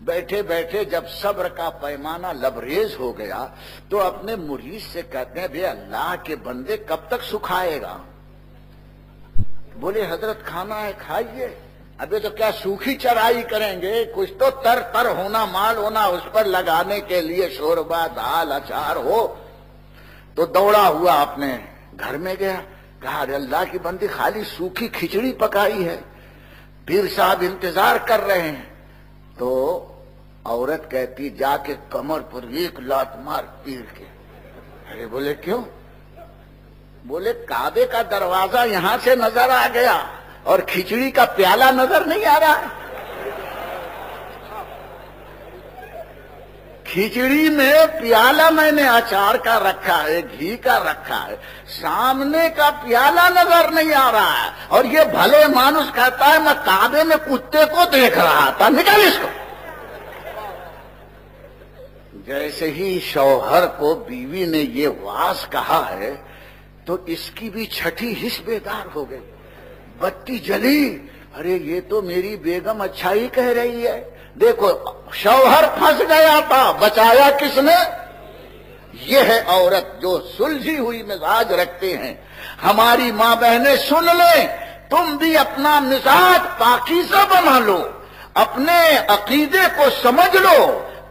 بیٹھے بیٹھے جب صبر کا پیمانہ لبریز ہو گیا تو اپنے مرید سے کہتے ہیں بے اللہ کے بندے کب تک سکھائے گا؟ بولے حضرت کھانا ہے کھائیے. ابھی تو کیا سوکھی چرائی کریں گے, کچھ تو تر تر ہونا, مال ہونا اس پر لگانے کے لیے, شوربہ دال اچار ہو. تو دوڑا ہوا اپنے گھر میں گیا, کہا اللہ کی بندی خالی سوکھی کھچڑی پکائی ہے, پیر صاحب انتظار کر رہے ہیں. تو عورت کہتی جا کے کمر پر ایک لات مار پیر کے. ارے بولے کیوں؟ بولے کعبے کا دروازہ یہاں سے نظر آ گیا اور کھچڑی کا پیالہ نظر نہیں آ رہا ہے. کھچڑی میں پیالہ میں نے اچار کا رکھا ہے, گھی کا رکھا ہے, سامنے کا پیالہ نظر نہیں آ رہا ہے, اور یہ بھلے مانوس کہتا ہے میں کعبے میں کتے کو دیکھ رہا تھا. نکال اس کو. جیسے ہی شوہر کو بیوی نے یہ واز کہا ہے تو اس کی بھی چھٹی حس بیدار ہو گئی, بتی جلی. ارے یہ تو میری بیگم اچھا ہی کہہ رہی ہے. دیکھو شوہر پھنس گیا تھا, بچایا کس نے؟ یہ ہے عورت جو سلجھی ہوئی مزاج رکھتے ہیں. ہماری ماں بہنیں سن لیں, تم بھی اپنا مزاج پاکیزہ بنا لو, اپنے عقیدے کو سمجھ لو,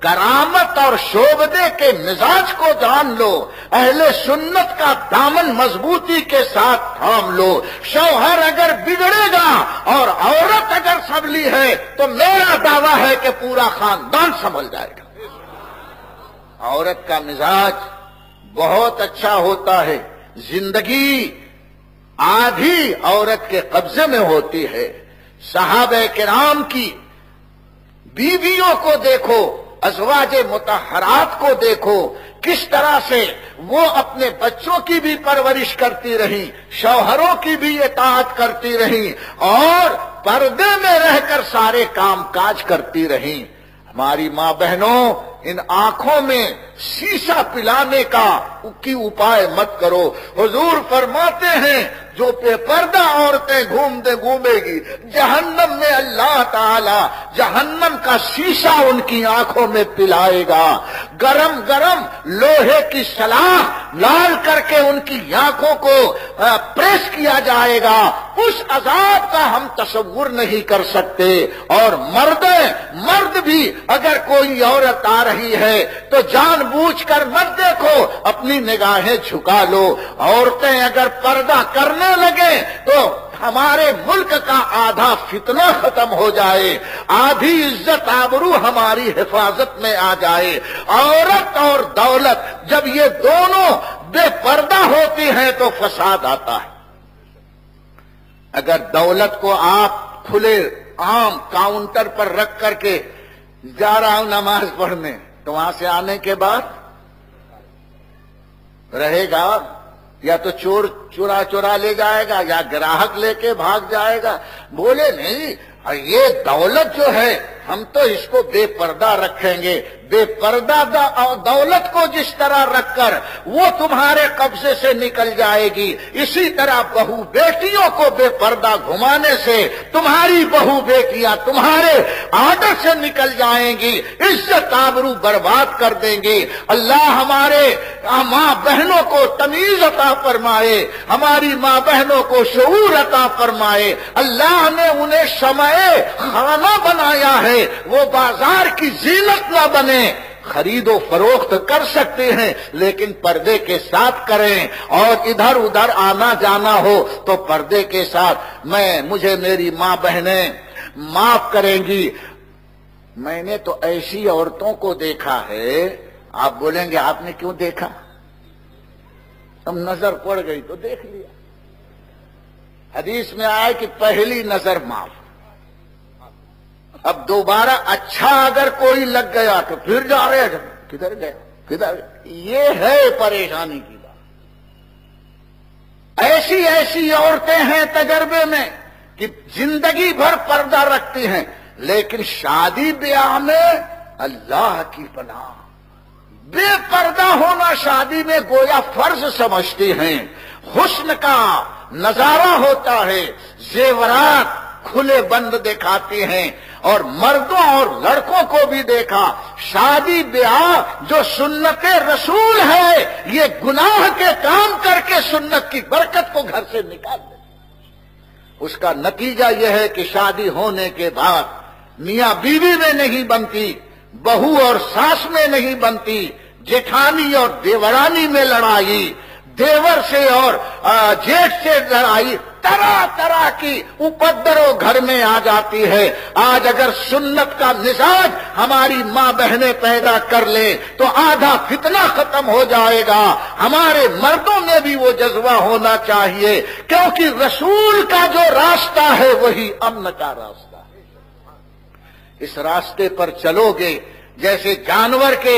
کرامت اور شعبدے کے مزاج کو جان لو, اہل سنت کا دامن مضبوطی کے ساتھ تھام لو. شوہر اگر بگڑے گا اور عورت اگر سنبھلی ہے تو میرا دعویٰ ہے کہ پورا خاندان سنبھل جائے گا. عورت کا مزاج بہت اچھا ہوتا ہے, زندگی آدھی عورت کے قبضے میں ہوتی ہے. صحابہ کرام کی بیویوں کو دیکھو, ازواج مطہرات کو دیکھو, کس طرح سے وہ اپنے بچوں کی بھی پرورش کرتی رہیں, شوہروں کی بھی اطاعت کرتی رہیں, اور پردے میں رہ کر سارے کام کاج کرتی رہیں. ہماری ماں بہنوں, ان آنکھوں میں شیشہ پلانے کا کی اپائے مت کرو. حضور فرماتے ہیں جو بے پردہ عورتیں گھومے گی جہنم میں اللہ تعالی جہنم کا شیشہ ان کی آنکھوں میں پلائے گا. گرم گرم لوہے کی سلاخ لال کر کے ان کی آنکھوں کو پریس کیا جائے گا. اس عذاب کا ہم تصور نہیں کر سکتے. اور مرد بھی اگر کوئی عورت آ رہی ہے تو جان بوجھ کر مت دیکھو, اپنی نگاہیں جھکا لو. عورتیں اگر پردہ کرنے لگے تو ہمارے ملک کا آدھا فتنہ ختم ہو جائے, آدھی عزت آبرو ہماری حفاظت میں آ جائے. عورت اور دولت جب یہ دونوں بے پردہ ہوتی ہیں تو فساد آتا ہے. اگر دولت کو آپ کھلے عام کاؤنٹر پر رکھ کر کے جا رہا ہوں نماز پڑھنے, تو وہاں سے آنے کے بعد رہے گا یا تو چور چورا لے جائے گا یا گراہک لے کے بھاگ جائے گا. بولے نہیں یہ دولت جو ہے ہم تو اس کو بے پردہ رکھیں گے. بے پردہ دولت کو جس طرح رکھ کر وہ تمہارے قبضے سے نکل جائے گی، اسی طرح بہو بیٹیوں کو بے پردہ گھمانے سے تمہاری بہو بیٹیاں تمہارے آرڈر سے نکل جائیں گی، عزت آبرو برباد کر دیں گی. اللہ ہمارے ماں بہنوں کو تمیز عطا فرمائے، ہماری ماں بہنوں کو شعور عطا فرمائے. اللہ نے انہیں شمع خانہ بنایا ہے، وہ بازار کی زینت نہ بنے. خرید و فروخت کر سکتے ہیں لیکن پردے کے ساتھ کریں، اور ادھر ادھر آنا جانا ہو تو پردے کے ساتھ. مجھے میری ماں بہنیں معاف کریں گی. میں نے تو ایسی عورتوں کو دیکھا ہے، آپ بولیں گے آپ نے کیوں دیکھا؟ اب نظر پڑ گئی تو دیکھ لیا. حدیث میں آیا کہ پہلی نظر معاف. اب دوبارہ اچھا اگر کوئی لگ گیا تو پھر جا رہے ہیں کدھر گئے کدھر. یہ ہے پریشانی کی بات. ایسی عورتیں ہیں تجربے میں کہ زندگی بھر پردہ رکھتی ہیں لیکن شادی بیاہ میں اللہ کی پناہ بے پردہ ہونا شادی میں گویا فرض سمجھتی ہیں. حسن کا نظارہ ہوتا ہے، زیورات کھلے بند دکھاتی ہیں. اور مردوں اور لڑکوں کو بھی دیکھا، شادی بیاہ جو سنت رسول ہے یہ گناہ کے کام کر کے سنت کی برکت کو گھر سے نکال دے. اس کا نتیجہ یہ ہے کہ شادی ہونے کے بعد میاں بیوی میں نہیں بنتی، بہو اور ساس میں نہیں بنتی، جیٹھانی اور دیورانی میں لڑائی، دیور سے اور جیٹھ سے لڑائی، طرح طرح کی اپدرو گھر میں آ جاتی ہے. آج اگر سنت کا مزاج ہماری ماں بہنیں پیدا کر لیں تو آدھا فتنہ ختم ہو جائے گا. ہمارے مردوں میں بھی وہ جذبہ ہونا چاہیے کیونکہ رسول کا جو راستہ ہے وہی امن کا راستہ ہے. اس راستے پر چلو گے جیسے جانور کے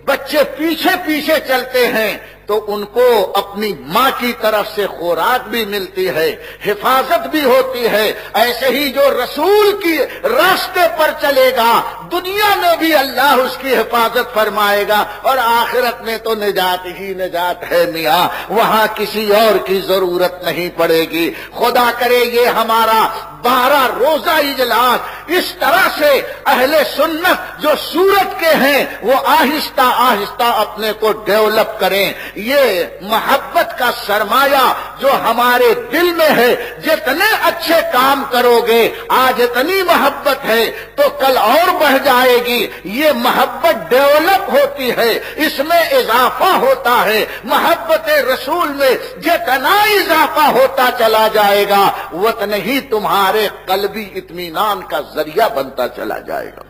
بچے پیچھے پیچھے چلتے ہیں تو ان کو اپنی ماں کی طرف سے خوراک بھی ملتی ہے، حفاظت بھی ہوتی ہے. ایسے ہی جو رسول کی راستے پر چلے گا دنیا میں بھی اللہ اس کی حفاظت فرمائے گا اور آخرت میں تو نجات ہی نجات ہے میاں، وہاں کسی اور کی ضرورت نہیں پڑے گی. خدا کرے یہ ہمارا 12 روزہ اجلاس اس طرح سے اہل سنت جو سورت کے ہیں وہ آہستہ آہستہ اپنے کو ڈیولپ کریں. یہ محبت کا سرمایہ جو ہمارے دل میں ہے، جتنے اچھے کام کرو گے، آج اتنی محبت ہے تو کل اور بڑھ جائے گی. یہ محبت ڈیولپ ہوتی ہے، اس میں اضافہ ہوتا ہے. محبت رسول میں جتنا اضافہ ہوتا چلا جائے گا اتنے ہی تمہارے قلبی اطمینان کا ذریعہ بنتا چلا جائے گا.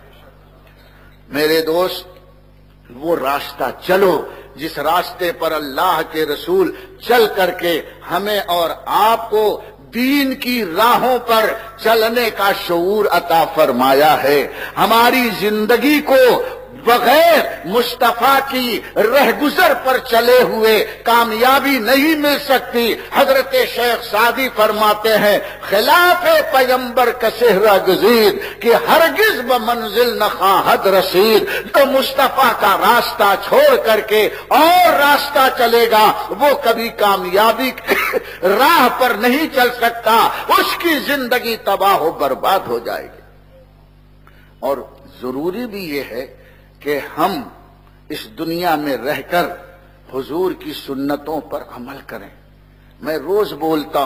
میرے دوست، وہ راستہ چلو جس راستے پر اللہ کے رسول چل کر کے ہمیں اور آپ کو دین کی راہوں پر چلنے کا شعور عطا فرمایا ہے. ہماری زندگی کو بغیر مصطفیٰ کی رہگزر پر چلے ہوئے کامیابی نہیں مل سکتی. حضرت شیخ سعدی فرماتے ہیں خلاف پیغمبر کا صحرا گزید کہ ہرگز بمنزل نہ خواہد رسید. تو مصطفیٰ کا راستہ چھوڑ کر کے اور راستہ چلے گا وہ کبھی کامیابی راہ پر نہیں چل سکتا، اس کی زندگی تباہ و برباد ہو جائے گی. اور ضروری بھی یہ ہے کہ ہم اس دنیا میں رہ کر حضور کی سنتوں پر عمل کریں. میں روز بولتا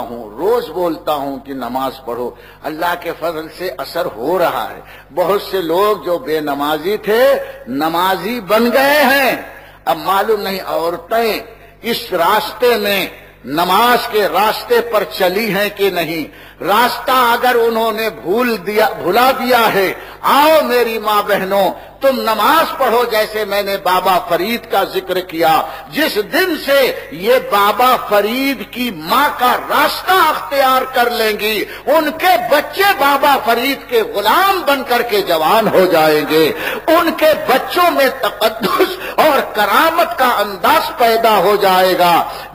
ہوں کہ نماز پڑھو. اللہ کے فضل سے اثر ہو رہا ہے. بہت سے لوگ جو بے نمازی تھے نمازی بن گئے ہیں. اب معلوم نہیں عورتیں اس راستے میں نماز کے راستے پر چلی ہیں کہ نہیں. راستہ اگر انہوں نے بھلا دیا ہے، آؤ میری ماں بہنوں تم نماز پڑھو جیسے میں نے بابا فرید کا ذکر کیا. جس دن سے یہ بابا فرید کی ماں کا راستہ اختیار کر لیں گی ان کے بچے بابا فرید کے غلام بن کر کے جوان ہو جائیں گے. ان کے بچوں میں تقدس اور کرامت کا انداز پیدا ہو جائے گا.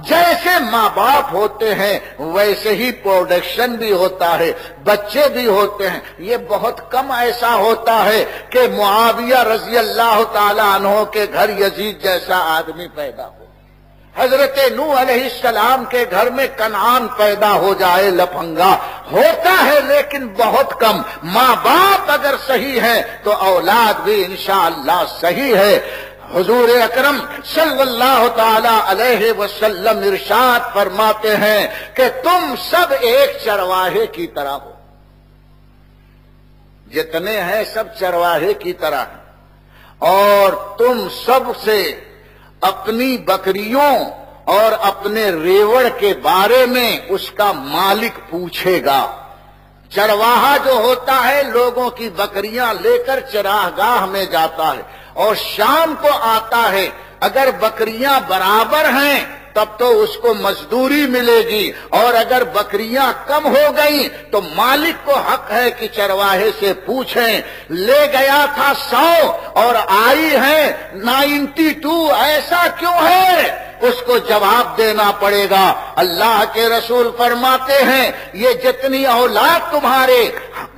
جیسے ماں باپ ہوتے ہیں ویسے ہی پروڈکشن بھی ہوتا ہے، بچے بھی ہوتے ہیں. یہ بہت کم ایسا ہوتا ہے کہ معاویہ رضی اللہ تعالی عنہ کے گھر یزید جیسا آدمی پیدا ہو، حضرت نوح علیہ السلام کے گھر میں کنعان پیدا ہو جائے لفنگا. ہوتا ہے لیکن بہت کم. ماں باپ اگر صحیح ہے تو اولاد بھی انشاءاللہ صحیح ہے. حضور اکرم صلی اللہ تعالی علیہ وسلم ارشاد فرماتے ہیں کہ تم سب ایک چرواہے کی طرح ہو. جتنے ہیں سب چرواہے کی طرح ہیں اور تم سب سے اپنی بکریوں اور اپنے ریوڑ کے بارے میں اس کا مالک پوچھے گا. چرواہا جو ہوتا ہے لوگوں کی بکریاں لے کر چراگاہ میں جاتا ہے اور شام کو آتا ہے. اگر بکریاں برابر ہیں تب تو اس کو مزدوری ملے گی اور اگر بکریاں کم ہو گئیں تو مالک کو حق ہے کہ چرواہے سے پوچھیں لے گیا تھا 100 اور آئی ہے 92، ایسا کیوں ہے؟ اس کو جواب دینا پڑے گا. اللہ کے رسول فرماتے ہیں یہ جتنی اولاد تمہارے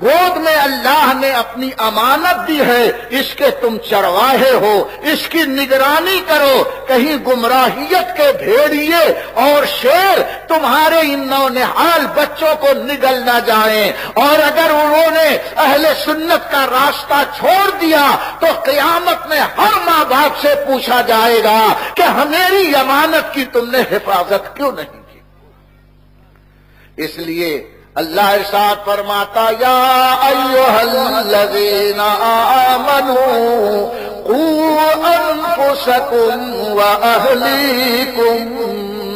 گود میں اللہ نے اپنی امانت دی ہے اس کے تم چرواہے ہو، اس کی نگرانی کرو. کہیں گمراہیت کے بھیڑیے اور شیر تمہارے ان نونہال بچوں کو نگل نہ جائیں. اور اگر انہوں نے اہل سنت کا راستہ چھوڑ دیا تو قیامت میں ہر ماں باپ سے پوچھا جائے گا کہ ہماری امانت کی تم نے حفاظت کیوں نہیں کی. اس لیے اللہ ارشاد فرماتا یا ایھا الذین آمنوا قوا انفسکم واہلیکم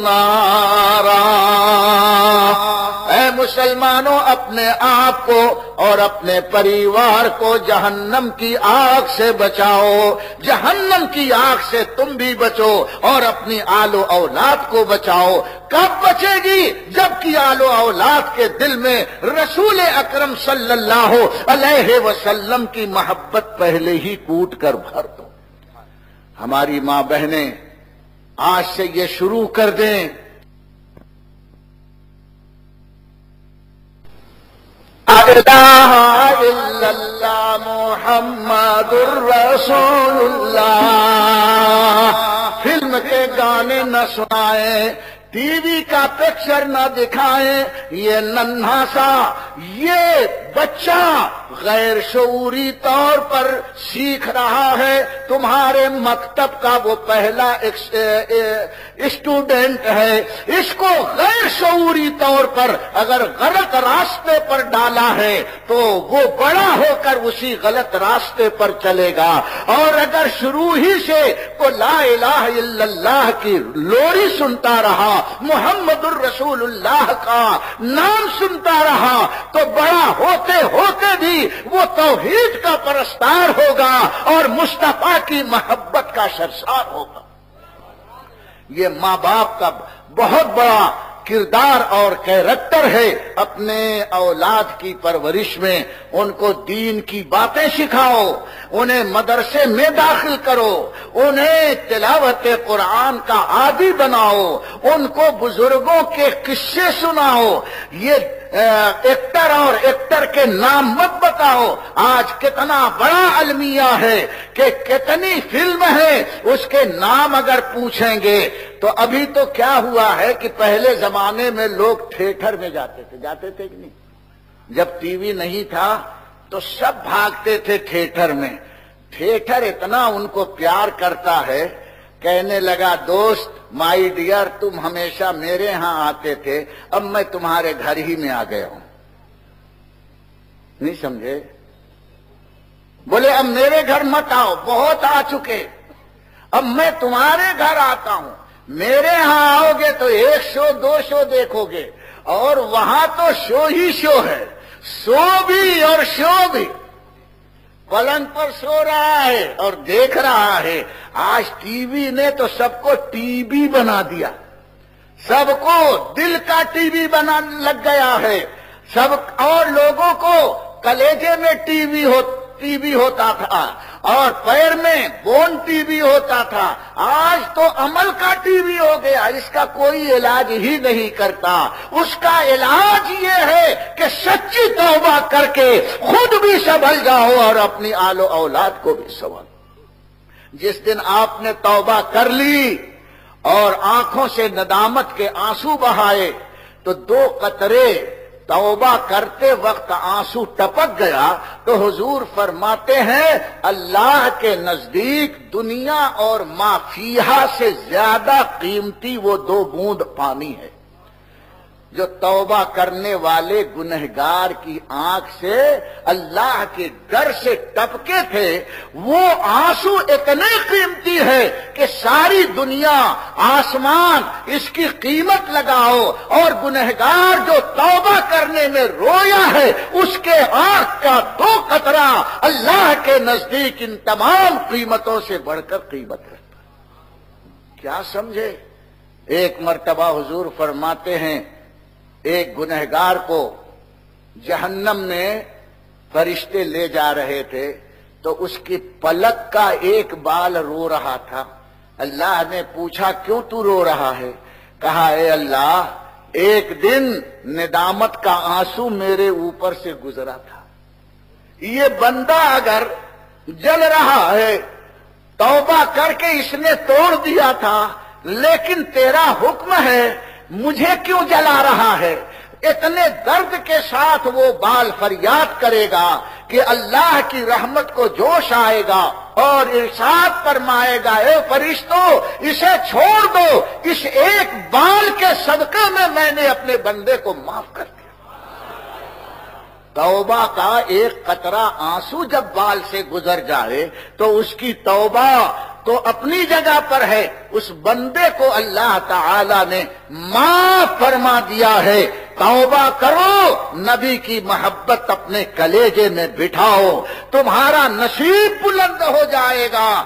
نارا. اے مسلمانوں اپنے آپ کو اور اپنے پریوار کو جہنم کی آگ سے بچاؤ. جہنم کی آگ سے تم بھی بچو اور اپنی آل و اولاد کو بچاؤ. کب بچے گی؟ جب کہ آل و اولاد کے دل میں رسول اکرم صلی اللہ علیہ وسلم کی محبت پہلے ہی کوٹ کر بھر دو. ہماری ماں بہنیں آج سے یہ شروع کر دیں الہ الا اللہ محمد الرسول اللہ. فلم کے گانے نہ سنائیں، ٹی وی کا پکچر نہ دکھائیں. یہ ننھا سا یہ بچہ غیر شعوری طور پر سیکھ رہا ہے. تمہارے مکتب کا وہ پہلا اسٹوڈنٹ ہے. اس کو غیر شعوری طور پر اگر غلط راستے پر ڈالا ہے تو وہ بڑا ہو کر اسی غلط راستے پر چلے گا. اور اگر شروع ہی سے وہ لا الہ الا اللہ کی لوری سنتا رہا، محمد الرسول اللہ کا نام سنتا رہا تو بڑا ہوتے ہوتے بھی وہ توحید کا پرستار ہوگا اور مصطفیٰ کی محبت کا سرشار ہوگا. یہ ماں باپ کا بہت بڑا کردار اور کیریکٹر ہے. اپنے اولاد کی پرورش میں ان کو دین کی باتیں سکھاؤ، انہیں مدرسے میں داخل کرو، انہیں تلاوت قرآن کا عادی بناؤ، ان کو بزرگوں کے قصے سناؤ. یہ ایکٹر اور ایکٹر کے نام مت بتاؤ. آج کتنا بڑا المیہ ہے کہ کتنی فلم ہے اس کے نام اگر پوچھیں گے تو ابھی تو کیا ہوا ہے کہ پہلے زمانے میں لوگ تھیٹر میں جاتے تھے کہ نہیں؟ جب ٹی وی نہیں تھا تو سب بھاگتے تھے تھیٹر میں. تھیٹر اتنا ان کو پیار کرتا ہے، کہنے لگا دوست مائی ڈیئر تم ہمیشہ میرے ہاں آتے تھے، اب میں تمہارے گھر ہی میں آ گیا ہوں. نہیں سمجھے؟ بولے اب میرے گھر مت آؤ، بہت آ چکے، اب میں تمہارے گھر آتا ہوں. میرے ہاں آؤ گے تو 1 شو 2 شو دیکھو گے اور وہاں تو شو ہی شو ہے، سو بھی اور شو بھی. پلنگ پر سو رہا ہے اور دیکھ رہا ہے. آج ٹی وی نے تو سب کو ٹی بی بنا دیا، سب کو دل کا ٹی وی بنا لگ گیا ہے. سب اور لوگوں کو کلیجے میں ٹی وی ہوتا تھا اور پیر میں بون ٹی وی ہوتا تھا. آج تو عمل کا ٹی وی ہو گیا. اس کا کوئی علاج ہی نہیں کرتا. اس کا علاج یہ ہے کہ سچی توبہ کر کے خود بھی سنبھل جاؤ اور اپنی آل و اولاد کو بھی سنبھالو. جس دن آپ نے توبہ کر لی اور آنکھوں سے ندامت کے آنسو بہائے تو 2 قطرے توبہ کرتے وقت آنسو ٹپک گیا تو حضور فرماتے ہیں اللہ کے نزدیک دنیا اور ما فیہا سے زیادہ قیمتی وہ 2 بوند پانی ہے. جو توبہ کرنے والے گنہگار کی آنکھ سے اللہ کے ڈر سے ٹپکے تھے، وہ آنسو اتنے قیمتی ہے کہ ساری دنیا آسمان اس کی قیمت لگاؤ. اور گنہگار جو توبہ کرنے میں رویا ہے اس کے آنکھ کا 2 قطرہ اللہ کے نزدیک ان تمام قیمتوں سے بڑھ کر قیمت رکھتا. کیا سمجھے؟ ایک مرتبہ حضور فرماتے ہیں ایک گنہگار کو جہنم میں فرشتے لے جا رہے تھے تو اس کی پلک کا ایک بال رو رہا تھا. اللہ نے پوچھا کیوں تو رو رہا ہے؟ کہا اے اللہ ایک دن ندامت کا آنسو میرے اوپر سے گزرا تھا. یہ بندہ اگر جل رہا ہے توبہ کر کے اس نے توڑ دیا تھا، لیکن تیرا حکم ہے مجھے کیوں جلا رہا ہے؟ اتنے درد کے ساتھ وہ بال فریاد کرے گا کہ اللہ کی رحمت کو جوش آئے گا اور ارشاد فرمائے گا اے فرشتوں اسے چھوڑ دو، اس ایک بال کے صدقے میں نے اپنے بندے کو معاف کر دیا. توبہ کا ایک قطرہ آنسو جب بال سے گزر جائے تو اس کی توبہ تو اپنی جگہ پر ہے، اس بندے کو اللہ تعالی نے معاف فرما دیا ہے. توبہ کرو، نبی کی محبت اپنے کلیجے میں بٹھاؤ، تمہارا نصیب بلند ہو جائے گا.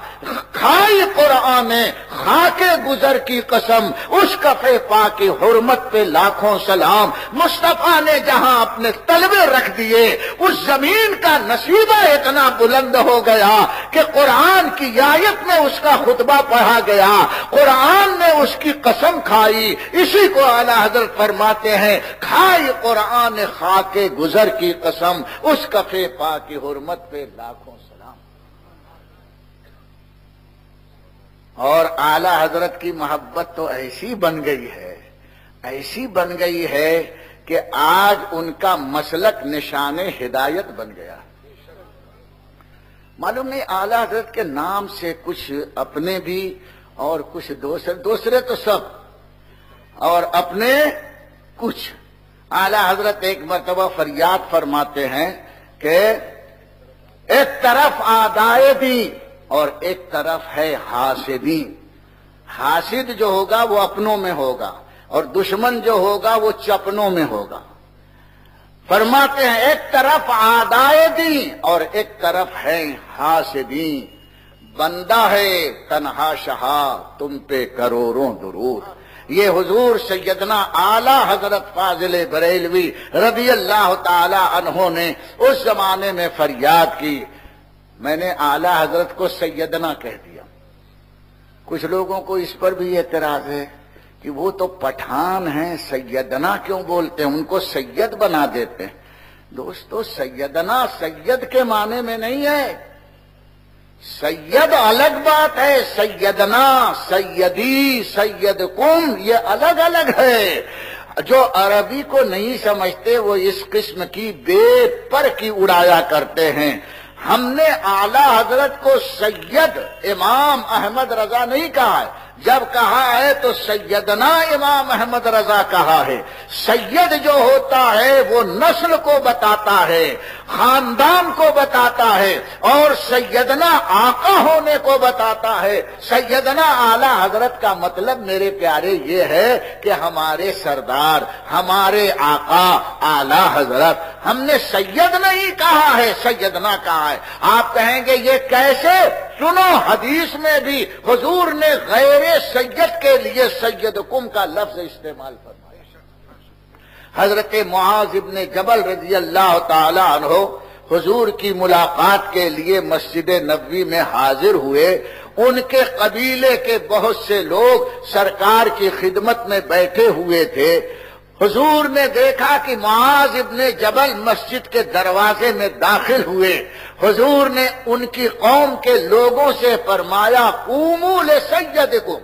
کھائی قرآن نے خاکے گزر کی قسم، اس کفے پاک کی حرمت پہ لاکھوں سلام. مصطفیٰ نے جہاں اپنے طلبے رکھ دیے اس زمین کا نصیبہ اتنا بلند ہو گیا کہ قرآن کی آیت میں اس کا خطبہ پڑھا گیا، قرآن نے اس کی قسم کھائی. اسی کو اعلیٰ حضرت فرماتے ہیں کھائی قرآن نے خاکے گزر کی قسم، اس کفے پاک کی حرمت پہ لاکھوں سلام. اور اعلیٰ حضرت کی محبت تو ایسی بن گئی ہے کہ آج ان کا مسلک نشان ہدایت بن گیا. معلوم نہیں اعلیٰ حضرت کے نام سے کچھ اپنے بھی اور کچھ دوسرے تو سب اور اپنے کچھ. اعلیٰ حضرت ایک مرتبہ فریاد فرماتے ہیں کہ ایک طرف آدائے دی اور ایک طرف ہے حاسدین. حاسد جو ہوگا وہ اپنوں میں ہوگا اور دشمن جو ہوگا وہ چپنوں میں ہوگا. فرماتے ہیں ایک طرف آدائے دی اور ایک طرف ہے حاسدین. بندہ ہے تنہا شہا تم پہ کروڑوں درود. یہ حضور سیدنا اعلیٰ حضرت فاضل بریلوی رضی اللہ تعالی عنہ نے اس زمانے میں فریاد کی. میں نے اعلیٰ حضرت کو سیدنا کہہ دیا. کچھ لوگوں کو اس پر بھی اعتراض ہے کہ وہ تو پٹھان ہیں، سیدنا کیوں بولتے ہیں، ان کو سید بنا دیتے ہیں. دوستو سیدنا سید کے معنی میں نہیں ہے. سید الگ بات ہے، سیدنا سیدی سیدکم یہ الگ الگ ہے. جو عربی کو نہیں سمجھتے وہ اس قسم کی بے پر کی اڑایا کرتے ہیں. ہم نے اعلیٰ حضرت کو سید امام احمد رضا نہیں کہا ہے، جب کہا ہے تو سیدنا امام احمد رضا کہا ہے۔ سید جو ہوتا ہے وہ نسل کو بتاتا ہے، خاندان کو بتاتا ہے، اور سیدنا آقا ہونے کو بتاتا ہے۔ سیدنا اعلی حضرت کا مطلب میرے پیارے یہ ہے کہ ہمارے سردار، ہمارے آقا اعلی حضرت، ہم نے سید نہیں کہا ہے، سیدنا کہا ہے۔ آپ کہیں گے یہ کیسے؟ سنو، حدیث میں بھی حضور نے غیر سید کے لیے سیدکم کا لفظ استعمال فرمایا۔ حضرت معاذ ابن جبل رضی اللہ تعالی عنہ حضور کی ملاقات کے لیے مسجد نبوی میں حاضر ہوئے۔ ان کے قبیلے کے بہت سے لوگ سرکار کی خدمت میں بیٹھے ہوئے تھے۔ حضور نے دیکھا کہ معاذ ابن جبل مسجد کے دروازے میں داخل ہوئے۔ حضور نے ان کی قوم کے لوگوں سے فرمایا قوموا لسیدکم،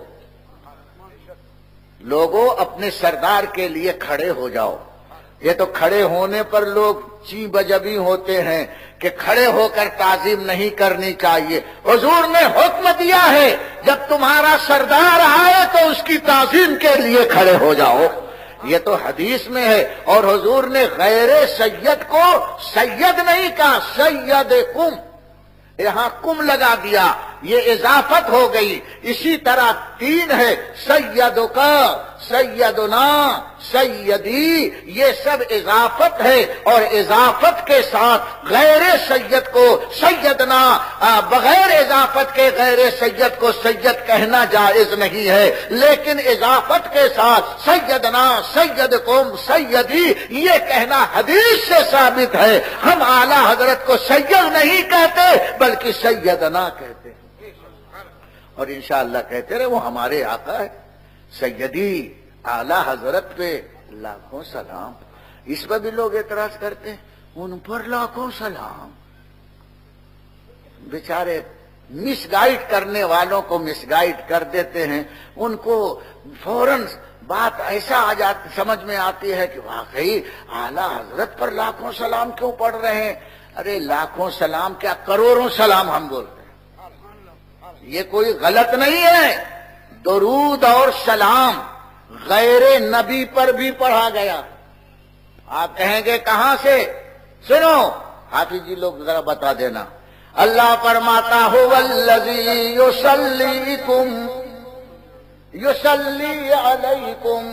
لوگوں اپنے سردار کے لیے کھڑے ہو جاؤ۔ یہ تو کھڑے ہونے پر لوگ چی بجبی ہوتے ہیں کہ کھڑے ہو کر تعظیم نہیں کرنی چاہیے۔ حضور نے حکم دیا ہے جب تمہارا سردار آئے تو اس کی تعظیم کے لیے کھڑے ہو جاؤ۔ یہ تو حدیث میں ہے، اور حضور نے غیر سید کو سید نہیں کہا، سیدکم، یہاں کم لگا دیا، یہ اضافت ہو گئی۔ اسی طرح تین ہے، سیدکا، سیدنا، سیدی، یہ سب اضافت ہے، اور اضافت کے ساتھ غیر سید کو سیدنا، بغیر اضافت کے غیر سید کو سید کہنا جائز نہیں ہے، لیکن اضافت کے ساتھ سیدنا، سیدکم، سیدی یہ کہنا حدیث سے ثابت ہے۔ ہم اعلی حضرت کو سید نہیں کہتے بلکہ سیدنا کہتے ہیں، اور انشاءاللہ کہتے رہے، وہ ہمارے آقا ہے۔ سیدی اعلی حضرت پہ لاکھوں سلام۔ اس پر بھی لوگ اعتراض کرتے ہیں، ان پر لاکھوں سلام۔ بیچارے مس گائیڈ کرنے والوں کو مس گائیڈ کر دیتے ہیں، ان کو فوراً بات ایسا آ جاتی، سمجھ میں آتی ہے کہ واقعی اعلی حضرت پر لاکھوں سلام کیوں پڑھ رہے ہیں؟ ارے لاکھوں سلام کیا، کروڑوں سلام ہم بولتے ہیں، یہ کوئی غلط نہیں ہے۔ درود اور سلام غیر نبی پر بھی پڑھا گیا۔ آپ کہیں گے کہاں سے؟ سنو، حافظ جی لوگ ذرا بتا دینا۔ اللہ فرماتا هو الذی یصلی علیکم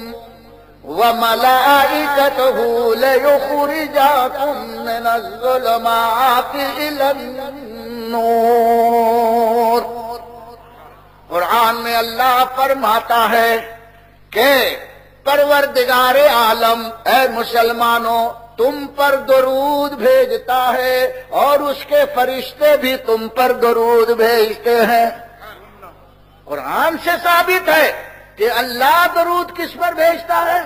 وملائکتہ لیخرجاکم من الظلمات الی النور۔ قرآن میں اللہ فرماتا ہے کہ پروردگار عالم اے مسلمانوں تم پر درود بھیجتا ہے، اور اس کے فرشتے بھی تم پر درود بھیجتے ہیں۔ قرآن سے ثابت ہے کہ اللہ درود کس پر بھیجتا ہے؟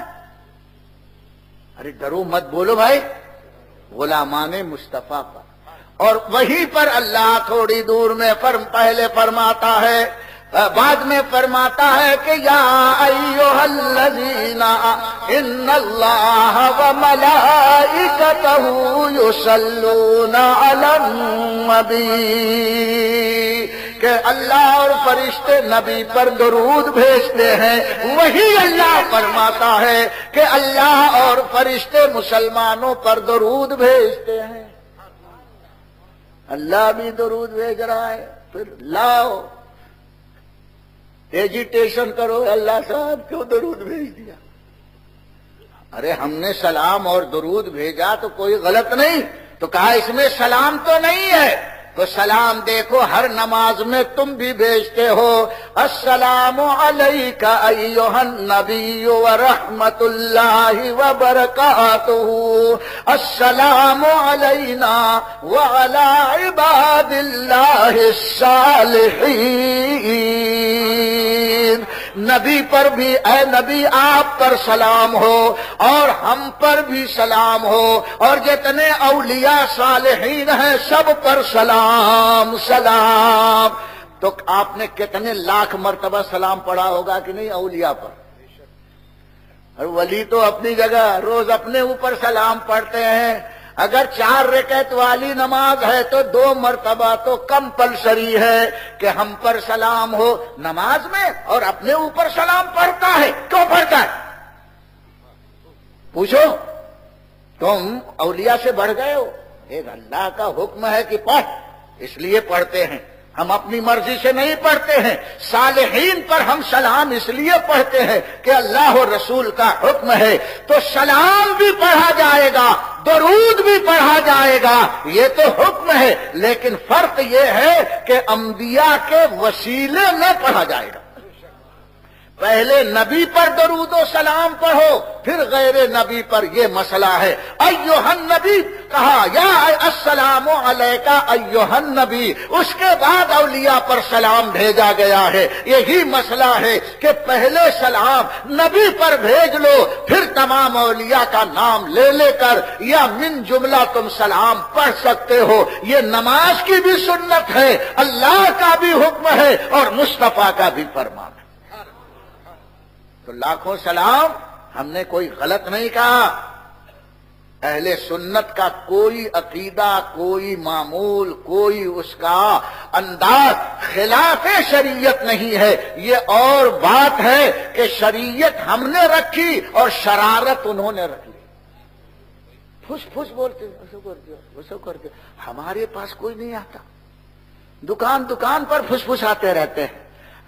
ارے ڈرو مت بولو بھائی، غلامان مصطفیٰ پر۔ اور وہیں پر اللہ تھوڑی دور میں پہلے فرماتا ہے، بعد میں فرماتا ہے کہ یا ایھا الذین ان اللہ وملائکتہ یصلون علی النبی، کہ اللہ اور فرشتے نبی پر درود بھیجتے ہیں۔ وہی اللہ فرماتا ہے کہ اللہ اور فرشتے مسلمانوں پر درود بھیجتے ہیں۔ اللہ بھی درود بھیج رہا ہے، پھر لاؤ ایجیٹیشن کرو، اللہ صاحب کیوں درود بھیج دیا؟ ارے ہم نے سلام اور درود بھیجا تو کوئی غلط نہیں، تو کہا اس میں سلام تو نہیں ہے، تو سلام دیکھو ہر نماز میں تم بھی بھیجتے ہو، السلام علیک ایھا النبی ورحمۃ اللہ وبرکاتہ، السلام علینا وعلی عباد اللہ الصالحین۔ نبی پر بھی اے نبی آپ پر سلام ہو، اور ہم پر بھی سلام ہو، اور جتنے اولیاء صالحین ہیں سب پر سلام سلام۔ تو آپ نے کتنے لاکھ مرتبہ سلام پڑھا ہوگا کہ نہیں اولیاء پر؟ اور ولی تو اپنی جگہ روز اپنے اوپر سلام پڑھتے ہیں۔ اگر 4 رکعت والی نماز ہے تو 2 مرتبہ تو کمپلسری ہے کہ ہم پر سلام ہو نماز میں، اور اپنے اوپر سلام پڑھتا ہے، کیوں پڑھتا ہے؟ پوچھو، تم اولیاء سے بڑھ گئے ہو؟ ایک اللہ کا حکم ہے کہ پڑھ، اس لیے پڑھتے ہیں، ہم اپنی مرضی سے نہیں پڑھتے ہیں۔ صالحین پر ہم سلام اس لیے پڑھتے ہیں کہ اللہ و رسول کا حکم ہے، تو سلام بھی پڑھا جائے گا، درود بھی پڑھا جائے گا، یہ تو حکم ہے، لیکن فرق یہ ہے کہ انبیاء کے وسیلے میں پڑھا جائے گا۔ پہلے نبی پر درود و سلام پڑھو، پھر غیر نبی پر، یہ مسئلہ ہے۔ ایھا النبی کہا، یا السلام علیکا ایھا النبی، اس کے بعد اولیاء پر سلام بھیجا گیا ہے۔ یہی مسئلہ ہے کہ پہلے سلام نبی پر بھیج لو، پھر تمام اولیاء کا نام لے لے کر یا من جملہ تم سلام پڑھ سکتے ہو۔ یہ نماز کی بھی سنت ہے، اللہ کا بھی حکم ہے، اور مصطفیٰ کا بھی فرمان ہے۔ تو لاکھوں سلام، ہم نے کوئی غلط نہیں کہا۔ اہل سنت کا کوئی عقیدہ، کوئی معمول، کوئی اس کا انداز خلاف شریعت نہیں ہے۔ یہ اور بات ہے کہ شریعت ہم نے رکھی اور شرارت انہوں نے رکھ لی۔ پھس پھس بولتے، وسو کر کے، ہمارے پاس کوئی نہیں آتا، دکان دکان پر پھس پھس آتے رہتے ہیں۔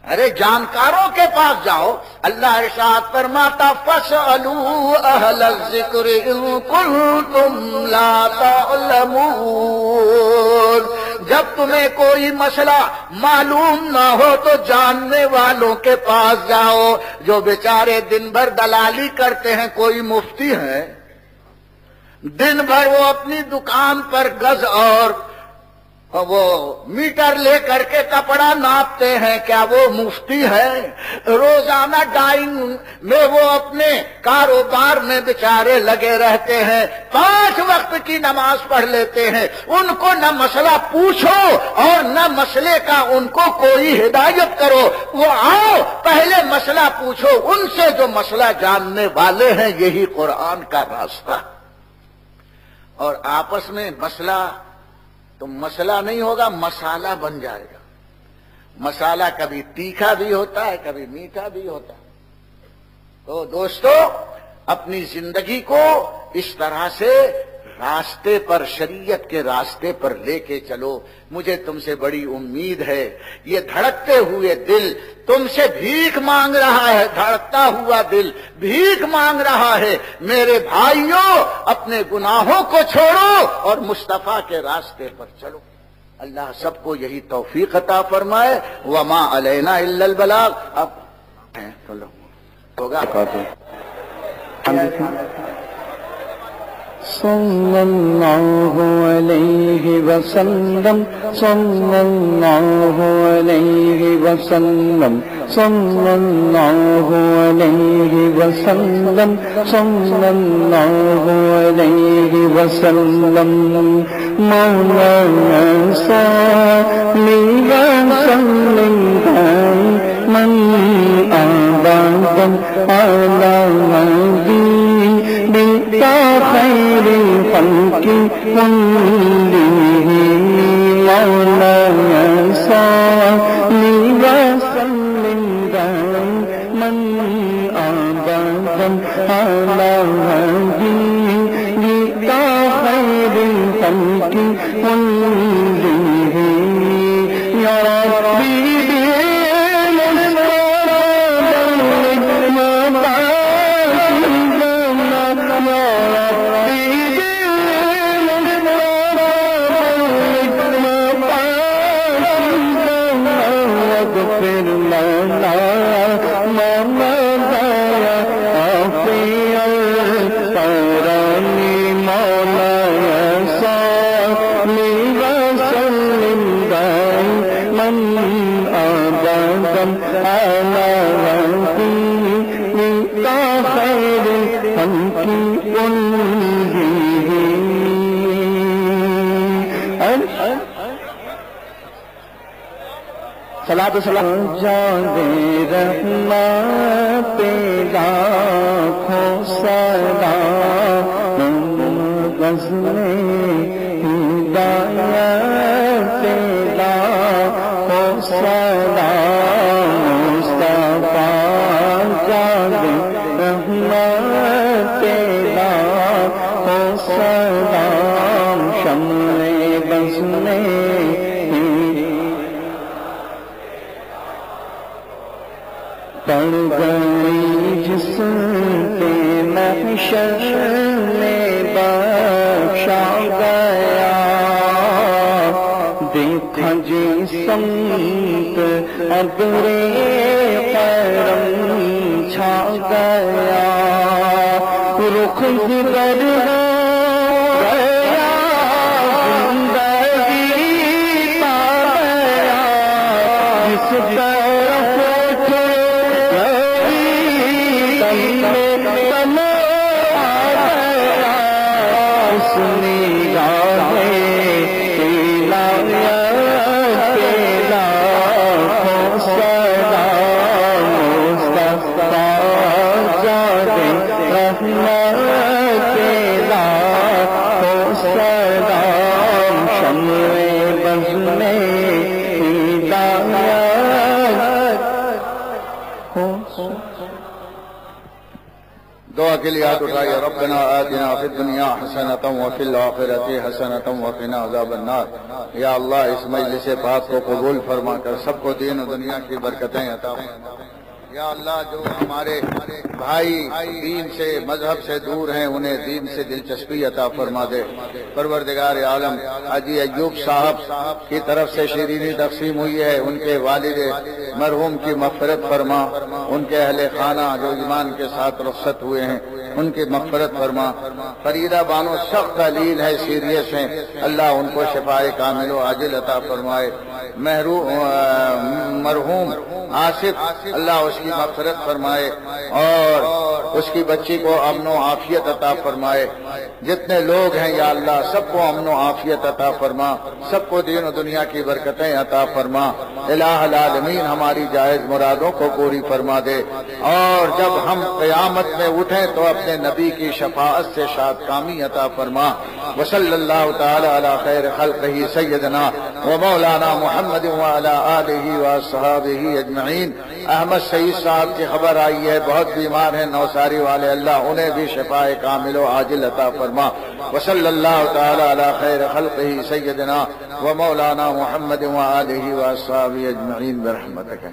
ارے جانکاروں کے پاس جاؤ، اللہ ارشاد فرماتا فَاسْأَلُوا أَهْلَ الذِّكْرِ إِن كُنتُمْ لَا تَعْلَمُونَ۔ جب تمہیں کوئی مسئلہ معلوم نہ ہو تو جاننے والوں کے پاس جاؤ۔ جو بیچارے دن بھر دلالی کرتے ہیں، کوئی مفتی ہے دن بھر وہ اپنی دکان پر گز اور وہ میٹر لے کر کے کپڑا ناپتے ہیں، کیا وہ مفتی ہے؟ روزانہ ڈائنگ میں وہ اپنے کاروبار میں بیچارے لگے رہتے ہیں، 5 وقت کی نماز پڑھ لیتے ہیں، ان کو نہ مسئلہ پوچھو اور نہ مسئلے کا ان کو کوئی ہدایت کرو۔ وہ آؤ پہلے مسئلہ پوچھو ان سے جو مسئلہ جاننے والے ہیں، یہی قرآن کا راستہ۔ اور آپس میں مسئلہ تو مسئلہ نہیں ہوگا، مسالہ بن جائے گا۔ مسالہ کبھی تیکھا بھی ہوتا ہے، کبھی میٹھا بھی ہوتا ہے۔ تو دوستو، اپنی زندگی کو اس طرح سے راستے پر، شریعت کے راستے پر لے کے چلو۔ مجھے تم سے بڑی امید ہے، یہ دھڑکتے ہوئے دل تم سے بھیک مانگ رہا ہے، دھڑکتا ہوا دل بھیک مانگ رہا ہے۔ میرے بھائیوں، اپنے گناہوں کو چھوڑو اور مصطفیٰ کے راستے پر چلو۔ اللہ سب کو یہی توفیق عطا فرمائے۔ وما علینا الا البلاغ۔ اب ہوگا صلی اللہ علیہ وسلم، صلی اللہ علیہ وسلم، صلی اللہ علیہ وسلم، صلی اللہ علیہ وسلم۔ مولانا صلی وسلم دائما ابدا علی نبی خیر الخلق كلهم۔ مولانا صلی وسلم دائما ابدا علی نبی خیر الخلق كلهم۔ یا ربی صلاۃ و سلام جانے رحمت لاکھوں سلام بزم ہدایت لا ہو سلام مصطفیٰ جاد رحمت لا ہو سلام شمع بزم پڑ گئی جسم پہ محشر میں بخشا گیا دیکھا جی سمت ابر کرم چھا گیا رخ جگر ہو گیا زندگی پا گیا جس طرف دعا کے لیے ہاتھ اٹھائیے ربنا آتنا فی الدنیا حسنۃ وفی الآخرۃ حسنۃ وقنا عذاب النار۔ یا اللہ اس مجلس پاک کو قبول فرما کر سب کو دین و دنیا کی برکتیں عطا فرما۔ یا اللہ جو ہمارے بھائی دین سے مذہب سے دور ہیں انہیں دین سے دلچسپی عطا فرما دے۔ پروردگار عالم حاجی ایوب صاحب کی طرف سے شیرینی تقسیم ہوئی ہے، ان کے والد مرحوم کی مغفرت فرما، ان کے اہل خانہ جو ایمان کے ساتھ رخصت ہوئے ہیں ان کی مغفرت فرما۔ فریدہ بانو سخت علیل ہے، سیریس ہیں، اللہ ان کو شفائے کامل و عاجل عطا فرمائے۔ مرحوم آصف اللہ اس کی مغفرت فرمائے اور اس کی بچی کو امن و عافیت عطا فرمائے۔ جتنے لوگ ہیں یا اللہ سب کو امن و عافیت عطا فرما، سب کو دین و دنیا کی برکتیں عطا فرما۔ الہ العالمین ہماری جائز مرادوں کو پوری فرما دے، اور جب ہم قیامت میں اٹھیں تو اپنے نبی کی شفاعت سے شاد کامی عطا فرما۔ وصلی اللہ تعالی علی خیر خلقہ سیدنا و مولانا محمد وعلی آلہ واصحابہ اجمعین۔ احمد سعید صاحب کی خبر آئی ہے، بہت بیمار ہیں نوساری والے، اللہ انہیں بھی شفاء کامل و عاجل عطا فرما۔ وصلی اللہ تعالی علی خیر خلقہ سیدنا و مولانا محمد وآلہ واصحابہ اجمعین برحمتک۔